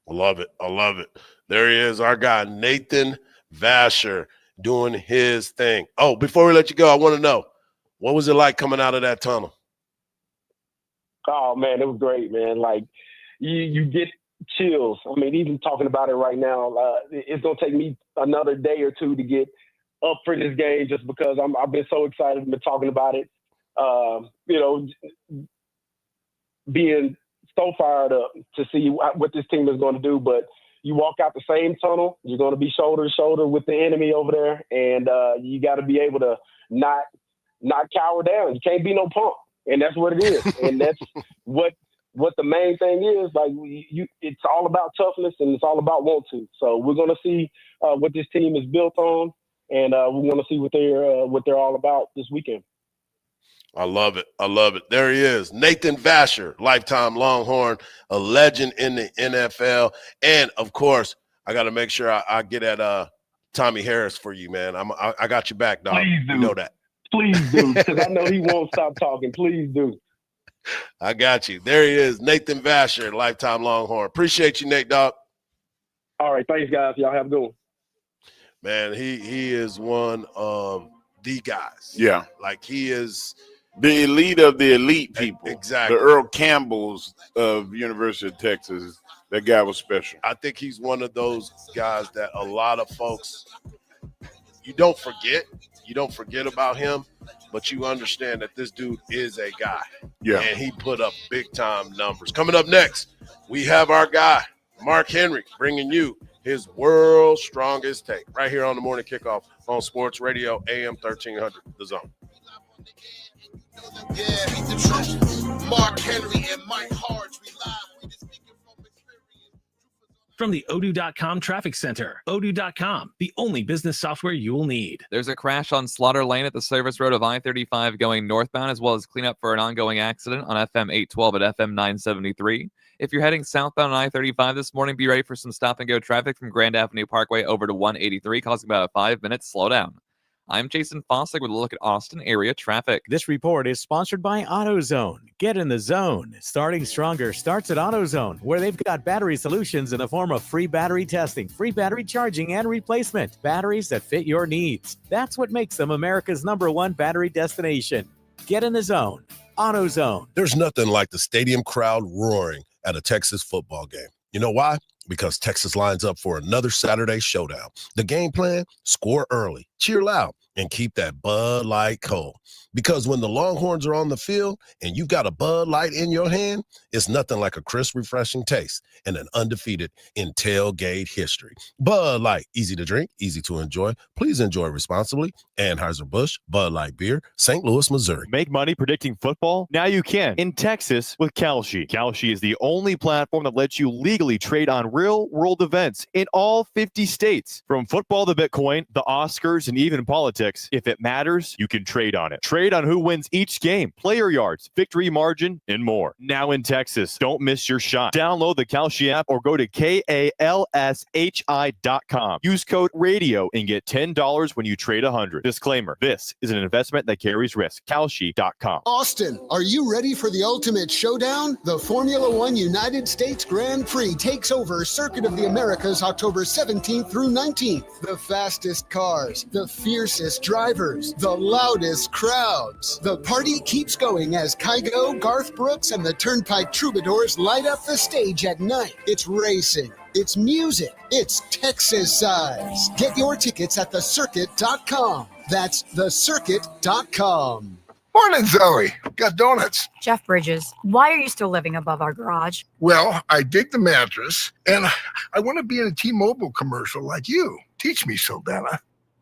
I love it. There he is, our guy, Nathan Vasher, doing his thing. Oh, before we let you go, I want to know, what was it like coming out of that tunnel? Oh, man, it was great, man. Like, you get chills. I mean, even talking about it right now, it's going to take me another day or two to get up for this game just because I've been so excited and been talking about it, being so fired up to see what this team is going to do. But you walk out the same tunnel, you're going to be shoulder to shoulder with the enemy over there, and you got to be able to not cower down. You can't be no punk, and that's what it is. And that's what the main thing is. Like, it's all about toughness, and it's all about want to. So we're going to see what this team is built on, and we're going to see what they're all about this weekend. I love it. There he is, Nathan Vasher, lifetime Longhorn, a legend in the NFL. And, of course, I got to make sure I get at Tommy Harris for you, man. I got your back, dog. Please do. You know that. Please do, because I know he won't stop talking. Please do. I got you. There he is, Nathan Vasher, lifetime Longhorn. Appreciate you, Nate, dog. All right, thanks, guys. Y'all have a good one. Man, he is one of the guys. Yeah. Like, he is – the elite of the elite people. Exactly. The Earl Campbells of University of Texas. That guy was special. I think he's one of those guys that a lot of folks, you don't forget about him, but you understand that this dude is a guy. Yeah. And he put up big time numbers. Coming up next, we have our guy, Mark Henry, bringing you his world's strongest take right here on the Morning Kickoff on Sports Radio AM 1300, The Zone. Yeah, the truth. Mark Henry and Mike Hardge, we live. From the Odoo.com Traffic Center, Odoo.com, the only business software you will need. There's a crash on Slaughter Lane at the service road of I-35 going northbound, as well as cleanup for an ongoing accident on FM 812 at FM 973. If you're heading southbound on I-35 this morning, be ready for some stop-and-go traffic from Grand Avenue Parkway over to 183, causing about a 5-minute slowdown. I'm Jason Fossick with a look at Austin area traffic. This report is sponsored by AutoZone. Get in the zone. Starting stronger starts at AutoZone, where they've got battery solutions in the form of free battery testing, free battery charging, and replacement. Batteries that fit your needs. That's what makes them America's #1 battery destination. Get in the zone. AutoZone. There's nothing like the stadium crowd roaring at a Texas football game. You know why? Because Texas lines up for another Saturday showdown. The game plan? Score early, cheer loud, and keep that Bud Light cold. Because when the Longhorns are on the field and you've got a Bud Light in your hand, it's nothing like a crisp, refreshing taste and an undefeated in tailgate history. Bud Light, easy to drink, easy to enjoy. Please enjoy responsibly. Anheuser-Busch, Bud Light Beer, St. Louis, Missouri. Make money predicting football? Now you can in Texas with Kalshi. Kalshi is the only platform that lets you legally trade on real-world events in all 50 states. From football to Bitcoin, the Oscars, and even politics, if it matters, you can trade on it. Trade on who wins each game, player yards, victory margin, and more. Now in Texas, don't miss your shot. Download the Kalshi app or go to KALSHI.com. Use code RADIO and get $10 when you trade 100. Disclaimer, this is an investment that carries risk. Kalshi.com. Austin, are you ready for the ultimate showdown? The Formula One United States Grand Prix takes over Circuit of the Americas October 17th through 19th. The fastest cars, the fiercest drivers, the loudest crowds. The party keeps going as Kygo, Garth Brooks, and the Turnpike Troubadours light up the stage at night. It's racing. It's music. It's Texas size. Get your tickets at thecircuit.com. That's thecircuit.com. Morning, Zoe. Got donuts. Jeff Bridges, why are you still living above our garage? Well, I dig the mattress, and I want to be in a T-Mobile commercial like you. Teach me, Saldana.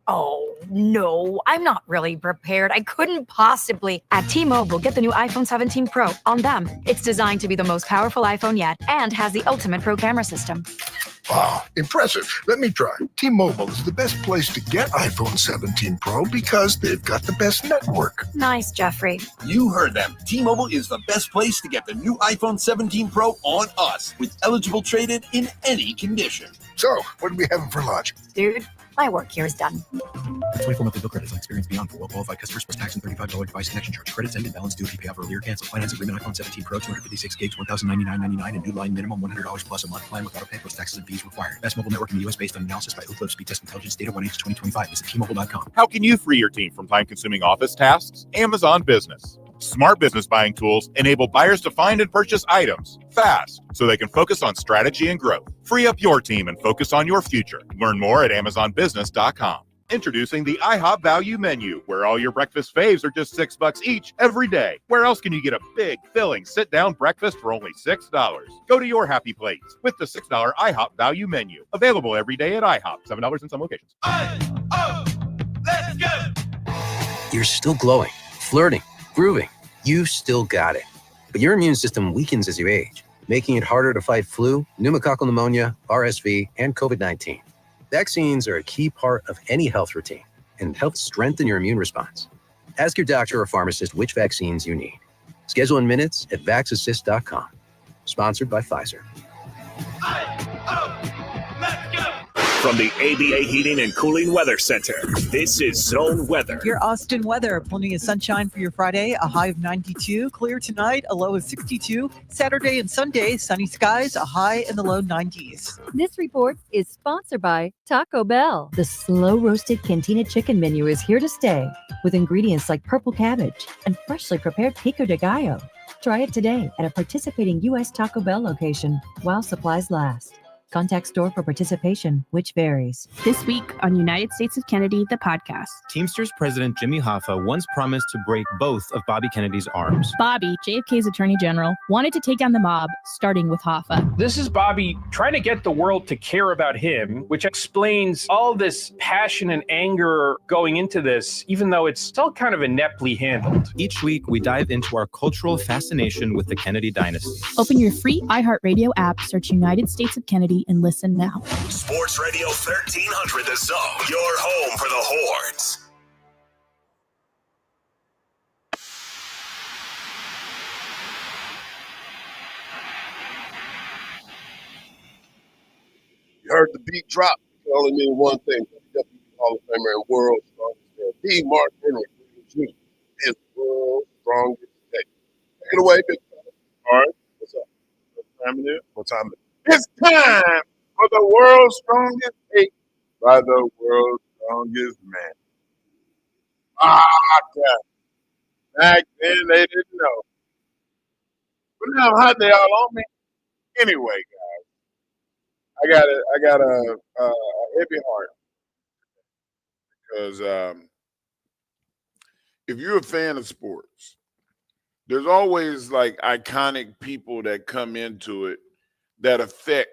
Oh, no, I'm not really prepared. I couldn't possibly. At T-Mobile, get the new iPhone 17 Pro on them. It's designed to be the most powerful iPhone yet and has the ultimate pro camera system. Wow, impressive. Let me try. T-Mobile is the best place to get iPhone 17 Pro because they've got the best network. Nice, Jeffrey. You heard them. T-Mobile is the best place to get the new iPhone 17 Pro on us with eligible trade-in in any condition. So, what are we having for lunch? Dude, my work here is done. 24-monthly bill credits on experience beyond for well-qualified customers plus tax and $35 device connection charge. Credits end and balance due if you pay off earlier. Cancel finance agreement iPhone 17 Pro 256 gigs $1,099.99 and new line minimum $100 plus a month plan with auto pay plus taxes and fees required. Best mobile network in the U.S. based on analysis by Ookla Speed Test Intelligence data 1H 2025. Visit T-Mobile.com. How can you free your team from time-consuming office tasks? Amazon Business. Smart business buying tools enable buyers to find and purchase items fast so they can focus on strategy and growth. Free up your team and focus on your future. Learn more at AmazonBusiness.com. Introducing the IHOP Value Menu, where all your breakfast faves are just $6 each every day. Where else can you get a big, filling, sit-down breakfast for only $6? Go to your happy place with the $6 IHOP Value Menu. Available every day at IHOP. $7 in some locations. Let's go! You're still glowing, flirting, grooving. You've still got it. But your immune system weakens as you age, making it harder to fight flu, pneumococcal pneumonia, RSV, and COVID-19. Vaccines are a key part of any health routine and help strengthen your immune response. Ask your doctor or pharmacist which vaccines you need. Schedule in minutes at vaxassist.com. Sponsored by Pfizer. From the ABA Heating and Cooling Weather Center, this is Zone Weather. Your Austin weather. Plenty of sunshine for your Friday. A high of 92. Clear tonight. A low of 62. Saturday and Sunday, sunny skies. A high in the low 90s. This report is sponsored by Taco Bell. The slow-roasted Cantina chicken menu is here to stay with ingredients like purple cabbage and freshly prepared pico de gallo. Try it today at a participating U.S. Taco Bell location while supplies last. Contact store for participation, which varies. This week on United States of Kennedy, the podcast. Teamsters President Jimmy Hoffa once promised to break both of Bobby Kennedy's arms. Bobby, JFK's attorney general, wanted to take down the mob, starting with Hoffa. This is Bobby trying to get the world to care about him, which explains all this passion and anger going into this, even though it's still kind of ineptly handled. Each week, we dive into our cultural fascination with the Kennedy dynasty. Open your free iHeartRadio app, search United States of Kennedy, and listen now. Sports Radio 1300 The Zone, your home for the Horns. You heard the beat drop. It only mean one thing. WWE Hall of Famer and world's strongest man. The Mark Henry Jr. is world's strongest man. Take it away, big fella. All right. What's up? What time it is? What time it is? It's time for the world's strongest eight by the world's strongest man. God. Back then, they didn't know. But now how hot they all on me. Anyway, guys, I got a heavy heart because if you're a fan of sports, there's always like iconic people that come into it that affect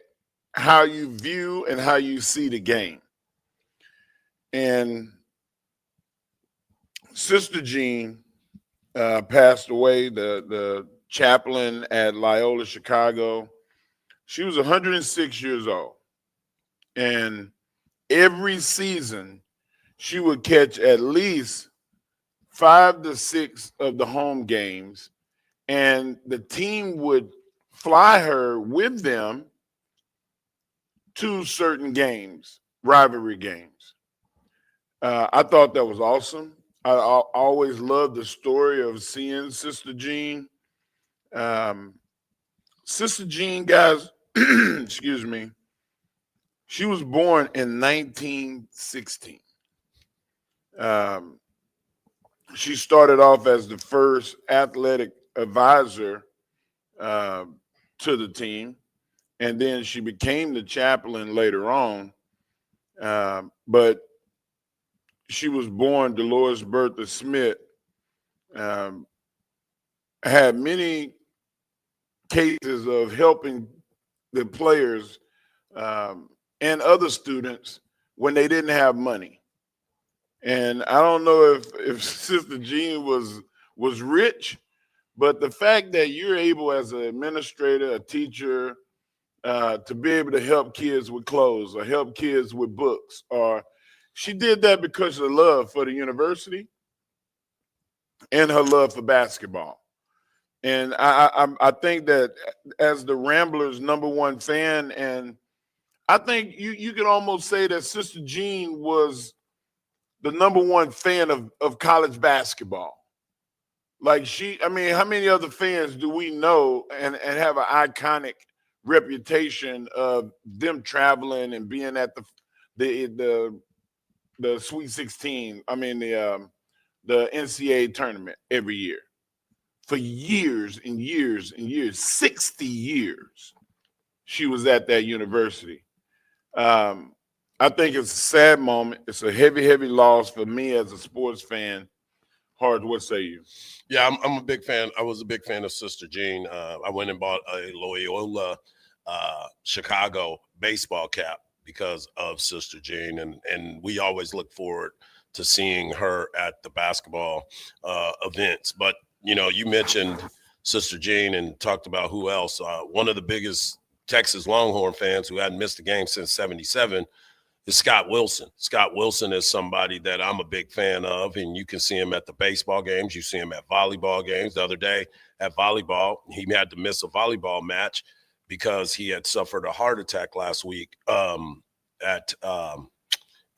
how you view and how you see the game. And Sister Jean passed away, the chaplain at Loyola Chicago. She was 106 years old. And every season, she would catch at least 5 to 6 of the home games. And the team would fly her with them to certain games, rivalry games. I thought that was awesome. I always loved the story of seeing Sister Jean. Sister Jean, guys, excuse me, she was born in 1916. She started off as the first athletic advisor to the team, and then she became the chaplain later on. But she was born Dolores Bertha Smith, had many cases of helping the players and other students when they didn't have money. And I don't know if Sister Jean was rich, but the fact that you're able as an administrator, a teacher, to be able to help kids with clothes or help kids with books, or she did that because of love for the university and her love for basketball. And I think that as the Ramblers' #1 fan, and I think you could almost say that Sister Jean was the #1 fan of college basketball. Like how many other fans do we know and have an iconic reputation of them traveling and being at the Sweet 16, the NCAA tournament every year for years and years and years, 60 years she was at that university. I think it's a sad moment. It's a heavy, heavy loss for me as a sports fan. Hardge, what say you? Yeah, I'm a big fan. I was a big fan of Sister Jean. I went and bought a Loyola Chicago baseball cap because of Sister Jean, and we always look forward to seeing her at the basketball events. But you mentioned Sister Jean and talked about who else. One of the biggest Texas Longhorn fans who hadn't missed a game since '77 is Scott Wilson. Scott Wilson is somebody that I'm a big fan of, and you can see him at the baseball games. You see him at volleyball games. The other day at volleyball, he had to miss a volleyball match because he had suffered a heart attack last week on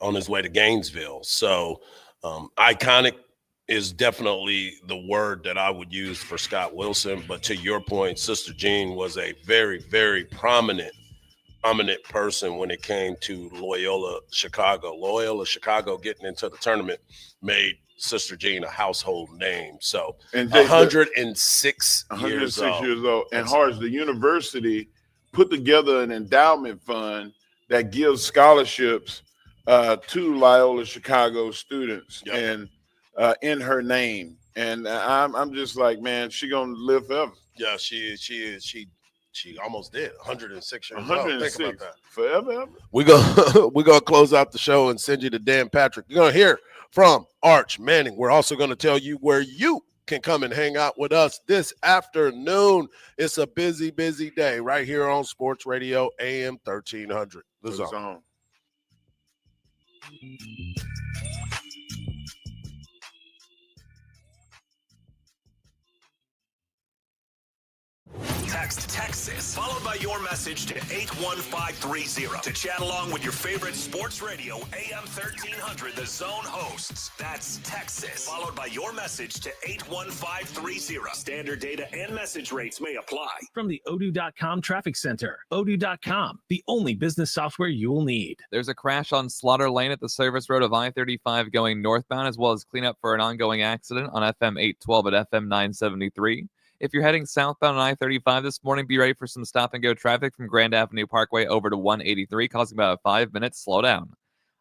his way to Gainesville. So iconic is definitely the word that I would use for Scott Wilson. But to your point, Sister Jean was a very, very prominent person when it came to Loyola Chicago. Loyola Chicago getting into the tournament made Sister Jean a household name. So 106 years old. And Hardge, the university put together an endowment fund that gives scholarships to Loyola Chicago students, and in her name. And I'm just like, man, she gonna live forever. Yeah, she almost did. 106 years old. 106. Think about that. Forever. We're gonna close out the show and send you to Dan Patrick. You're gonna hear from Arch Manning. We're also gonna tell you where you can come and hang out with us this afternoon. It's a busy, busy day right here on Sports Radio AM 1300. The Zone. Text Texas, followed by your message to 81530 to chat along with your favorite sports radio AM 1300 The Zone hosts. That's Texas, followed by your message to 81530. Standard data and message rates may apply. From the Odoo.com Traffic Center, Odoo.com, the only business software you will need. There's a crash on Slaughter Lane at the service road of I-35 going northbound, as well as cleanup for an ongoing accident on FM 812 at FM 973. If you're heading southbound on I-35 this morning, be ready for some stop-and-go traffic from Grand Avenue Parkway over to 183, causing about a 5-minute slowdown.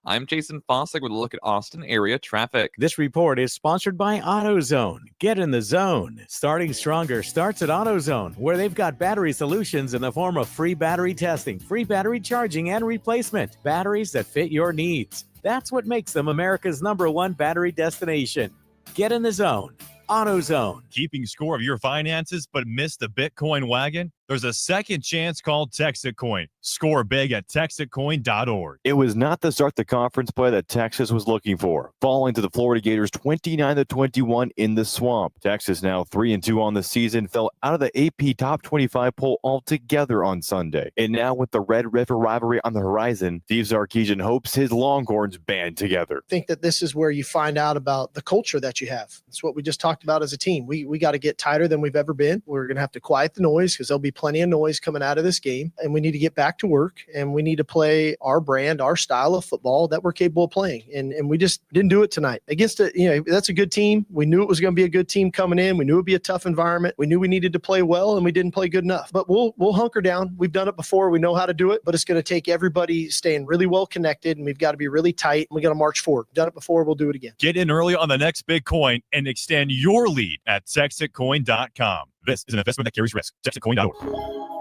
I'm Jason Fossick with a look at Austin area traffic. This report is sponsored by AutoZone. Get in the zone. Starting stronger starts at AutoZone, where they've got battery solutions in the form of free battery testing, free battery charging and replacement, batteries that fit your needs. That's what makes them America's #1 battery destination. Get in the zone. AutoZone. Keeping score of your finances but missed the Bitcoin wagon? There's a second chance called Texitcoin. Score big at texitcoin.org. It was not the start the conference play that Texas was looking for, falling to the Florida Gators 29-21 in the swamp. Texas, now 3-2 on the season, fell out of the AP Top 25 poll altogether on Sunday. And now with the Red River rivalry on the horizon, Steve Sarkisian hopes his Longhorns band together. I think that this is where you find out about the culture that you have. It's what we just talked about as a team. We got to get tighter than we've ever been. We're going to have to quiet the noise because there'll be plenty of noise coming out of this game, and we need to get back to work, and we need to play our brand, our style of football that we're capable of playing. And we just didn't do it tonight against that's a good team. We knew it was going to be a good team coming in. We knew it'd be a tough environment. We knew we needed to play well, and we didn't play good enough, but we'll hunker down. We've done it before. We know how to do it, but it's going to take everybody staying really well connected, and we've got to be really tight, and we got to march forward. Done it before. We'll do it again. Get in early on the next big coin and extend your lead at texitcoin.com. This is an investment that carries risk. texitcoin.org.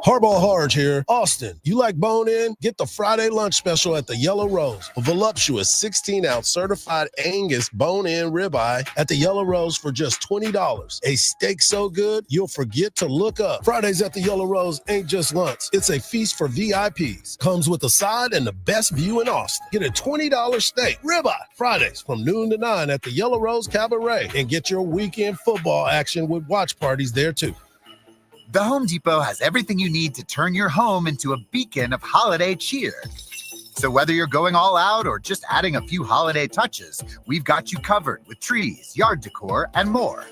Hardball Hardge here. Austin, you like bone-in? Get the Friday lunch special at the Yellow Rose. A voluptuous 16-ounce certified Angus bone-in ribeye at the Yellow Rose for just $20. A steak so good, you'll forget to look up. Fridays at the Yellow Rose ain't just lunch. It's a feast for VIPs. Comes with a side and the best view in Austin. Get a $20 steak ribeye Fridays from noon to 9 at the Yellow Rose Cabaret. And get your weekend football action with watch parties there, too. The Home Depot has everything you need to turn your home into a beacon of holiday cheer. So whether you're going all out or just adding a few holiday touches, we've got you covered with trees, yard decor, and more.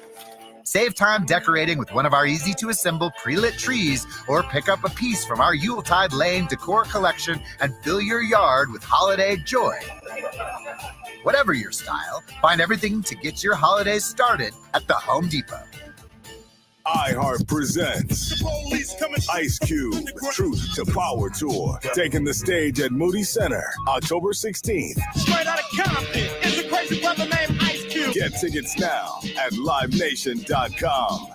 Save time decorating with one of our easy-to-assemble pre-lit trees, or pick up a piece from our Yuletide Lane decor collection and fill your yard with holiday joy. Whatever your style, find everything to get your holidays started at the Home Depot. iHeart presents Ice Cube Truth to Power Tour, taking the stage at Moody Center October 16th. Straight out of Compton, it's a crazy brother named Ice Cube. Get tickets now at livenation.com.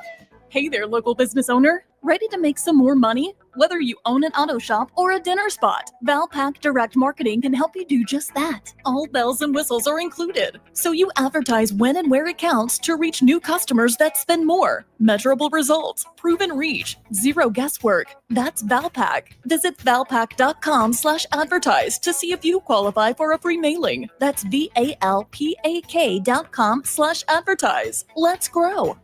Hey there, local business owner. Ready to make some more money? Whether you own an auto shop or a dinner spot, Valpak Direct Marketing can help you do just that. All bells and whistles are included, so you advertise when and where it counts to reach new customers that spend more. Measurable results, proven reach, zero guesswork. That's Valpak. Visit valpak.com/advertise to see if you qualify for a free mailing. That's VALPAK.com/advertise. Let's grow.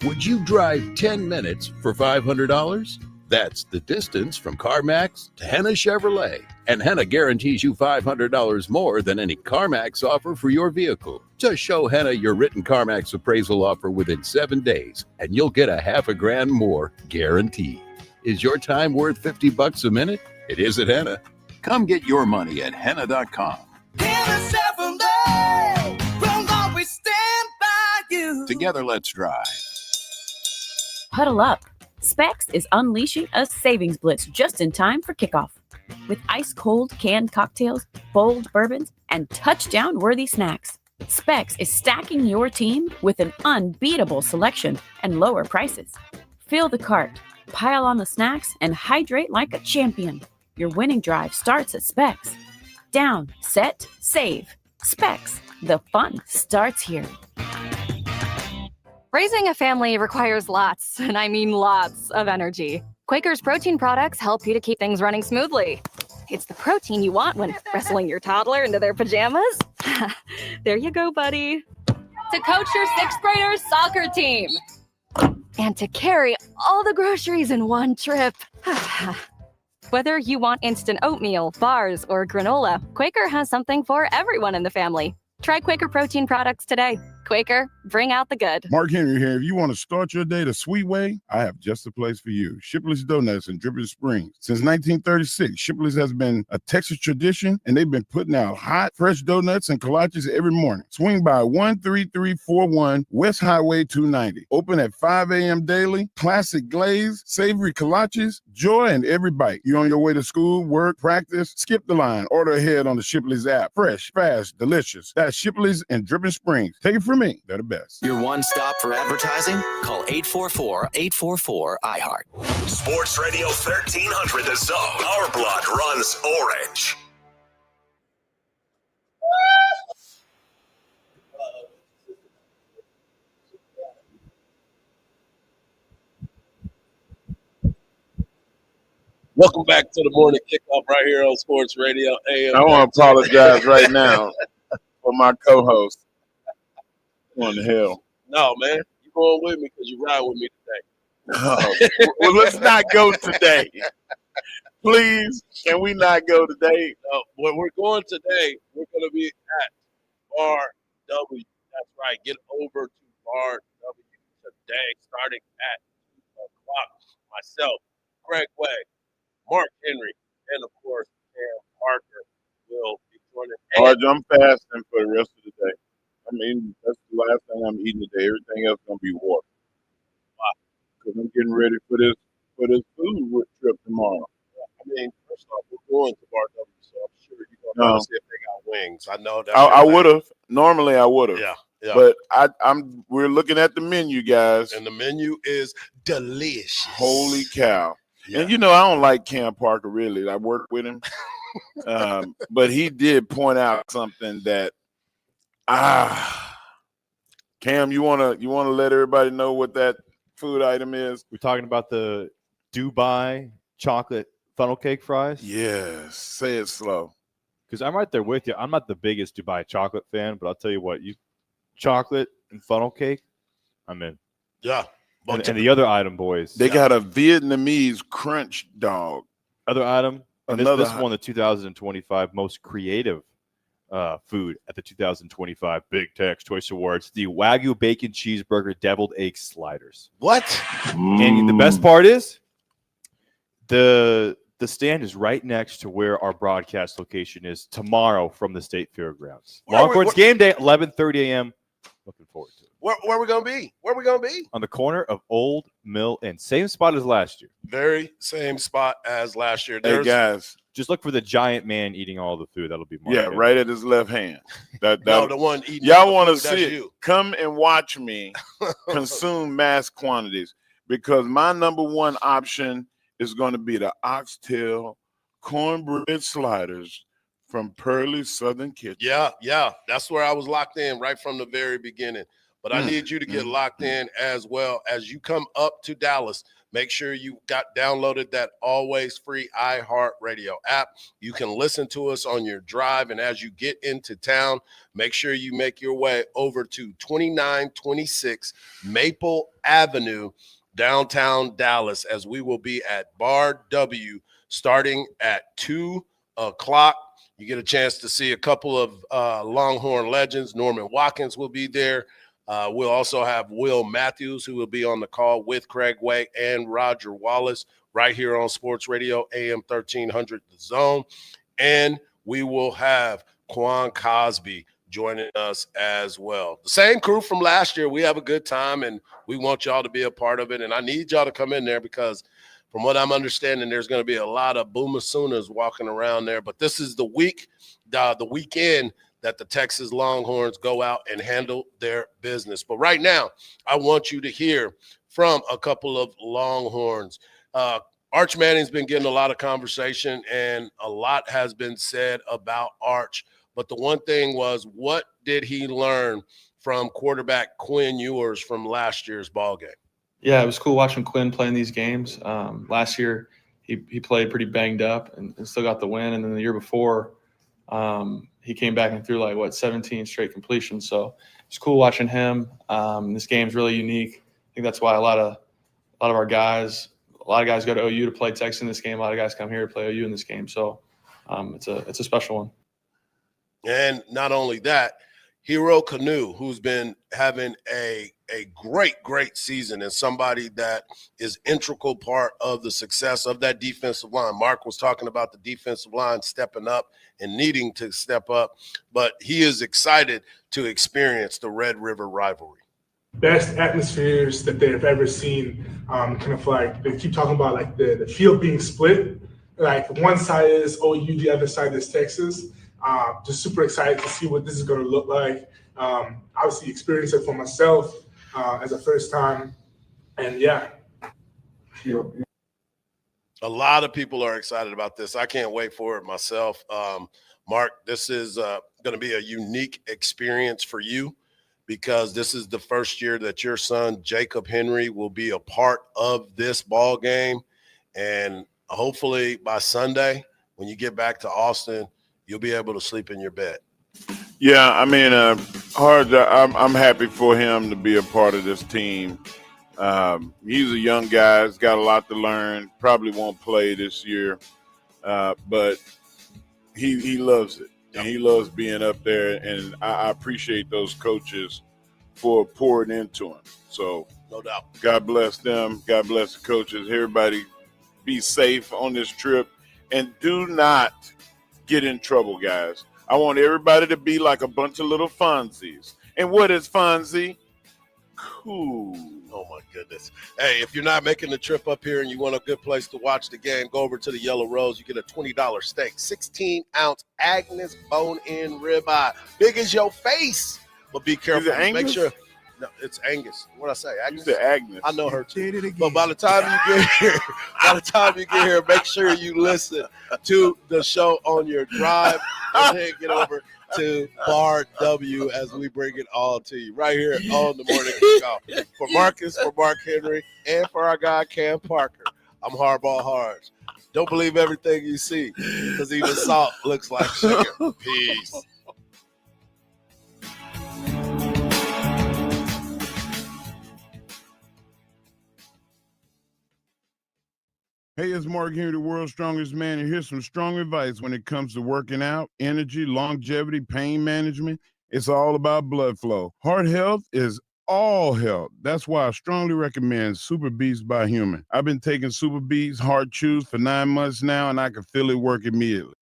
Would you drive 10 minutes for $500? That's the distance from CarMax to Henna Chevrolet. And Henna guarantees you $500 more than any CarMax offer for your vehicle. Just show Henna your written CarMax appraisal offer within 7 days, and you'll get $500,000 more guaranteed. Is your time worth $50 a minute? It is at Henna. Come get your money at Henna.com. Henna Chevrolet, we'll always stand by you. Together, let's drive. Huddle up. Specs is unleashing a savings blitz just in time for kickoff. With ice-cold canned cocktails, bold bourbons, and touchdown-worthy snacks, Specs is stacking your team with an unbeatable selection and lower prices. Fill the cart, pile on the snacks, and hydrate like a champion. Your winning drive starts at Specs. Down, set, save. Specs. The fun starts here. Raising a family requires lots, and I mean lots, of energy. Quaker's protein products help you to keep things running smoothly. It's the protein you want when wrestling your toddler into their pajamas. There you go, buddy. To coach your 6th graders soccer team. And to carry all the groceries in one trip. Whether you want instant oatmeal, bars, or granola, Quaker has something for everyone in the family. Try Quaker protein products today. Quaker, bring out the good. Mark Henry here. If you want to start your day the sweet way, I have just the place for you. Shipley's Donuts in Dripping Springs. Since 1936, Shipley's has been a Texas tradition, and they've been putting out hot, fresh donuts and kolaches every morning. Swing by 13341 West Highway 290. Open at 5 a.m. daily. Classic glaze, savory kolaches, joy in every bite. You on your way to school, work, practice? Skip the line. Order ahead on the Shipley's app. Fresh, fast, delicious. That's Shipley's in Dripping Springs. Take it from me. They're the best. Your one stop for advertising? Call 844-844-iHeart. Sports Radio 1300 The Zone. Our blood runs orange. Welcome back to the morning kickoff right here on Sports Radio AM. I want to apologize right now for my co-host. Going to hell. No, man. You going with me because you ride with me today. Well, let's not go today. Please, can we not go today? When we're going today, we're going to be at Bar W. That's right. Get over to Bar W today, starting at 2 o'clock. Myself, Greg Way, Mark Henry, and of course, Cam Parker will be joining. Hardge, I'm fasting for the rest of the day. I mean, that's the last thing I'm eating today. Everything else is going to be water. Why? Because I'm getting ready for this food trip tomorrow. I mean, first off, we're going to Bar W, so I'm sure you're going to see if they got wings. I know that. I would have. Normally, I would have. Yeah. But we're looking at the menu, guys. And the menu is delicious. Holy cow. Yeah. And, I don't like Cam Parker, really. I worked with him. But he did point out something that, Cam, you wanna let everybody know what that food item is? We're talking about the Dubai chocolate funnel cake fries. Yes, say it slow. Because I'm right there with you. I'm not the biggest Dubai chocolate fan, but I'll tell you what, chocolate and funnel cake, I'm in. Yeah. And the other item, boys. They got a Vietnamese crunch dog. Other item. And Another this won the 2025 most creative food at the 2025 Big Tech's Choice Awards. The Wagyu Bacon Cheeseburger Deviled Egg Sliders. What? And the best part is the stand is right next to where our broadcast location is tomorrow from the State Fairgrounds. Longhorns game day, 11:30 a.m. Looking forward to it. Where we going to be? Where we going to be? On the corner of Old Mill and same spot as last year. Very same spot as last year. Hey, guys. Just look for the giant man eating all the food. That'll be Yeah, right at his left hand. No, the one eating. Y'all want to food, see that's it? you. Come and watch me consume mass quantities, because my number one option is going to be the oxtail cornbread sliders from Pearly's Southern Kitchen. Yeah. That's where I was locked in right from the very beginning. But I need you to get locked in as well. As you come up to Dallas, make sure you got downloaded that always free iHeartRadio app. You can listen to us on your drive. And as you get into town, make sure you make your way over to 2926 Maple Avenue, downtown Dallas, as we will be at Bar W starting at 2 o'clock. You get a chance to see a couple of Longhorn legends. Norman Watkins will be there. We'll also have Will Matthews, who will be on the call with Craig Way and Roger Wallace right here on Sports Radio AM 1300 The Zone. And we will have Quan Cosby joining us as well. The same crew from last year. We have a good time, and we want y'all to be a part of it. And I need y'all to come in there because from what I'm understanding, there's going to be a lot of Boomasunas walking around there. But this is the weekend that the Texas Longhorns go out and handle their business. But right now, I want you to hear from a couple of Longhorns. Arch Manning's been getting a lot of conversation, and a lot has been said about Arch. But the one thing was, what did he learn from quarterback Quinn Ewers from last year's ballgame? Yeah, it was cool watching Quinn playing these games. Last year, he played pretty banged up and still got the win. And then the year before, he came back and threw 17 straight completions. So it's cool watching him. This game's really unique. I think that's why a lot of a lot of guys go to OU to play Texas in this game. A lot of guys come here to play OU in this game. So it's a special one. And not only that, Hero Canoe, who's been having a great season and somebody that is integral part of the success of that defensive line. Mark was talking about the defensive line stepping up and needing to step up, but he is excited to experience the Red River rivalry. Best atmospheres that they've ever seen. Kind of like they keep talking about like the field being split. Like one side is OU, the other side is Texas. Just super excited to see what this is going to look like. Obviously experience it for myself as a first time. And yeah. A lot of people are excited about this. I can't wait for it myself. Mark, this is going to be a unique experience for you because this is the first year that your son, Jacob Henry, will be a part of this ball game. And hopefully by Sunday, when you get back to Austin, you'll be able to sleep in your bed. Yeah, I mean, Hardge, I'm happy for him to be a part of this team. He's a young guy. He's got a lot to learn. Probably won't play this year, but he loves it. And he loves being up there, and I appreciate those coaches for pouring into him. So no doubt. God bless them. God bless the coaches. Everybody be safe on this trip, and do not get in trouble, guys. I want everybody to be like a bunch of little Fonzies. And what is Fonzie? Cool. Oh, my goodness. Hey, if you're not making the trip up here and you want a good place to watch the game, go over to the Yellow Rose. You get a $20 steak, 16-ounce Agnes bone-in ribeye. Big as your face. But be careful. Make sure. No, it's Angus. What'd I say? Agnes? You said Agnes. I know her too. But by the time you get here, make sure you listen to the show on your drive and then get over to Bar W as we bring it all to you right here on the Morning Kickoff. For Marcus, for Mark Henry, and for our guy Cam Parker, I'm Hardball Hardge. Don't believe everything you see because even salt looks like sugar. Peace. Hey, it's Mark Henry, the world's strongest man, and here's some strong advice when it comes to working out, energy, longevity, pain management. It's all about blood flow. Heart health is all health. That's why I strongly recommend Super Beats by Human. I've been taking Super Beats Heart Chews for 9 months now, and I can feel it work immediately.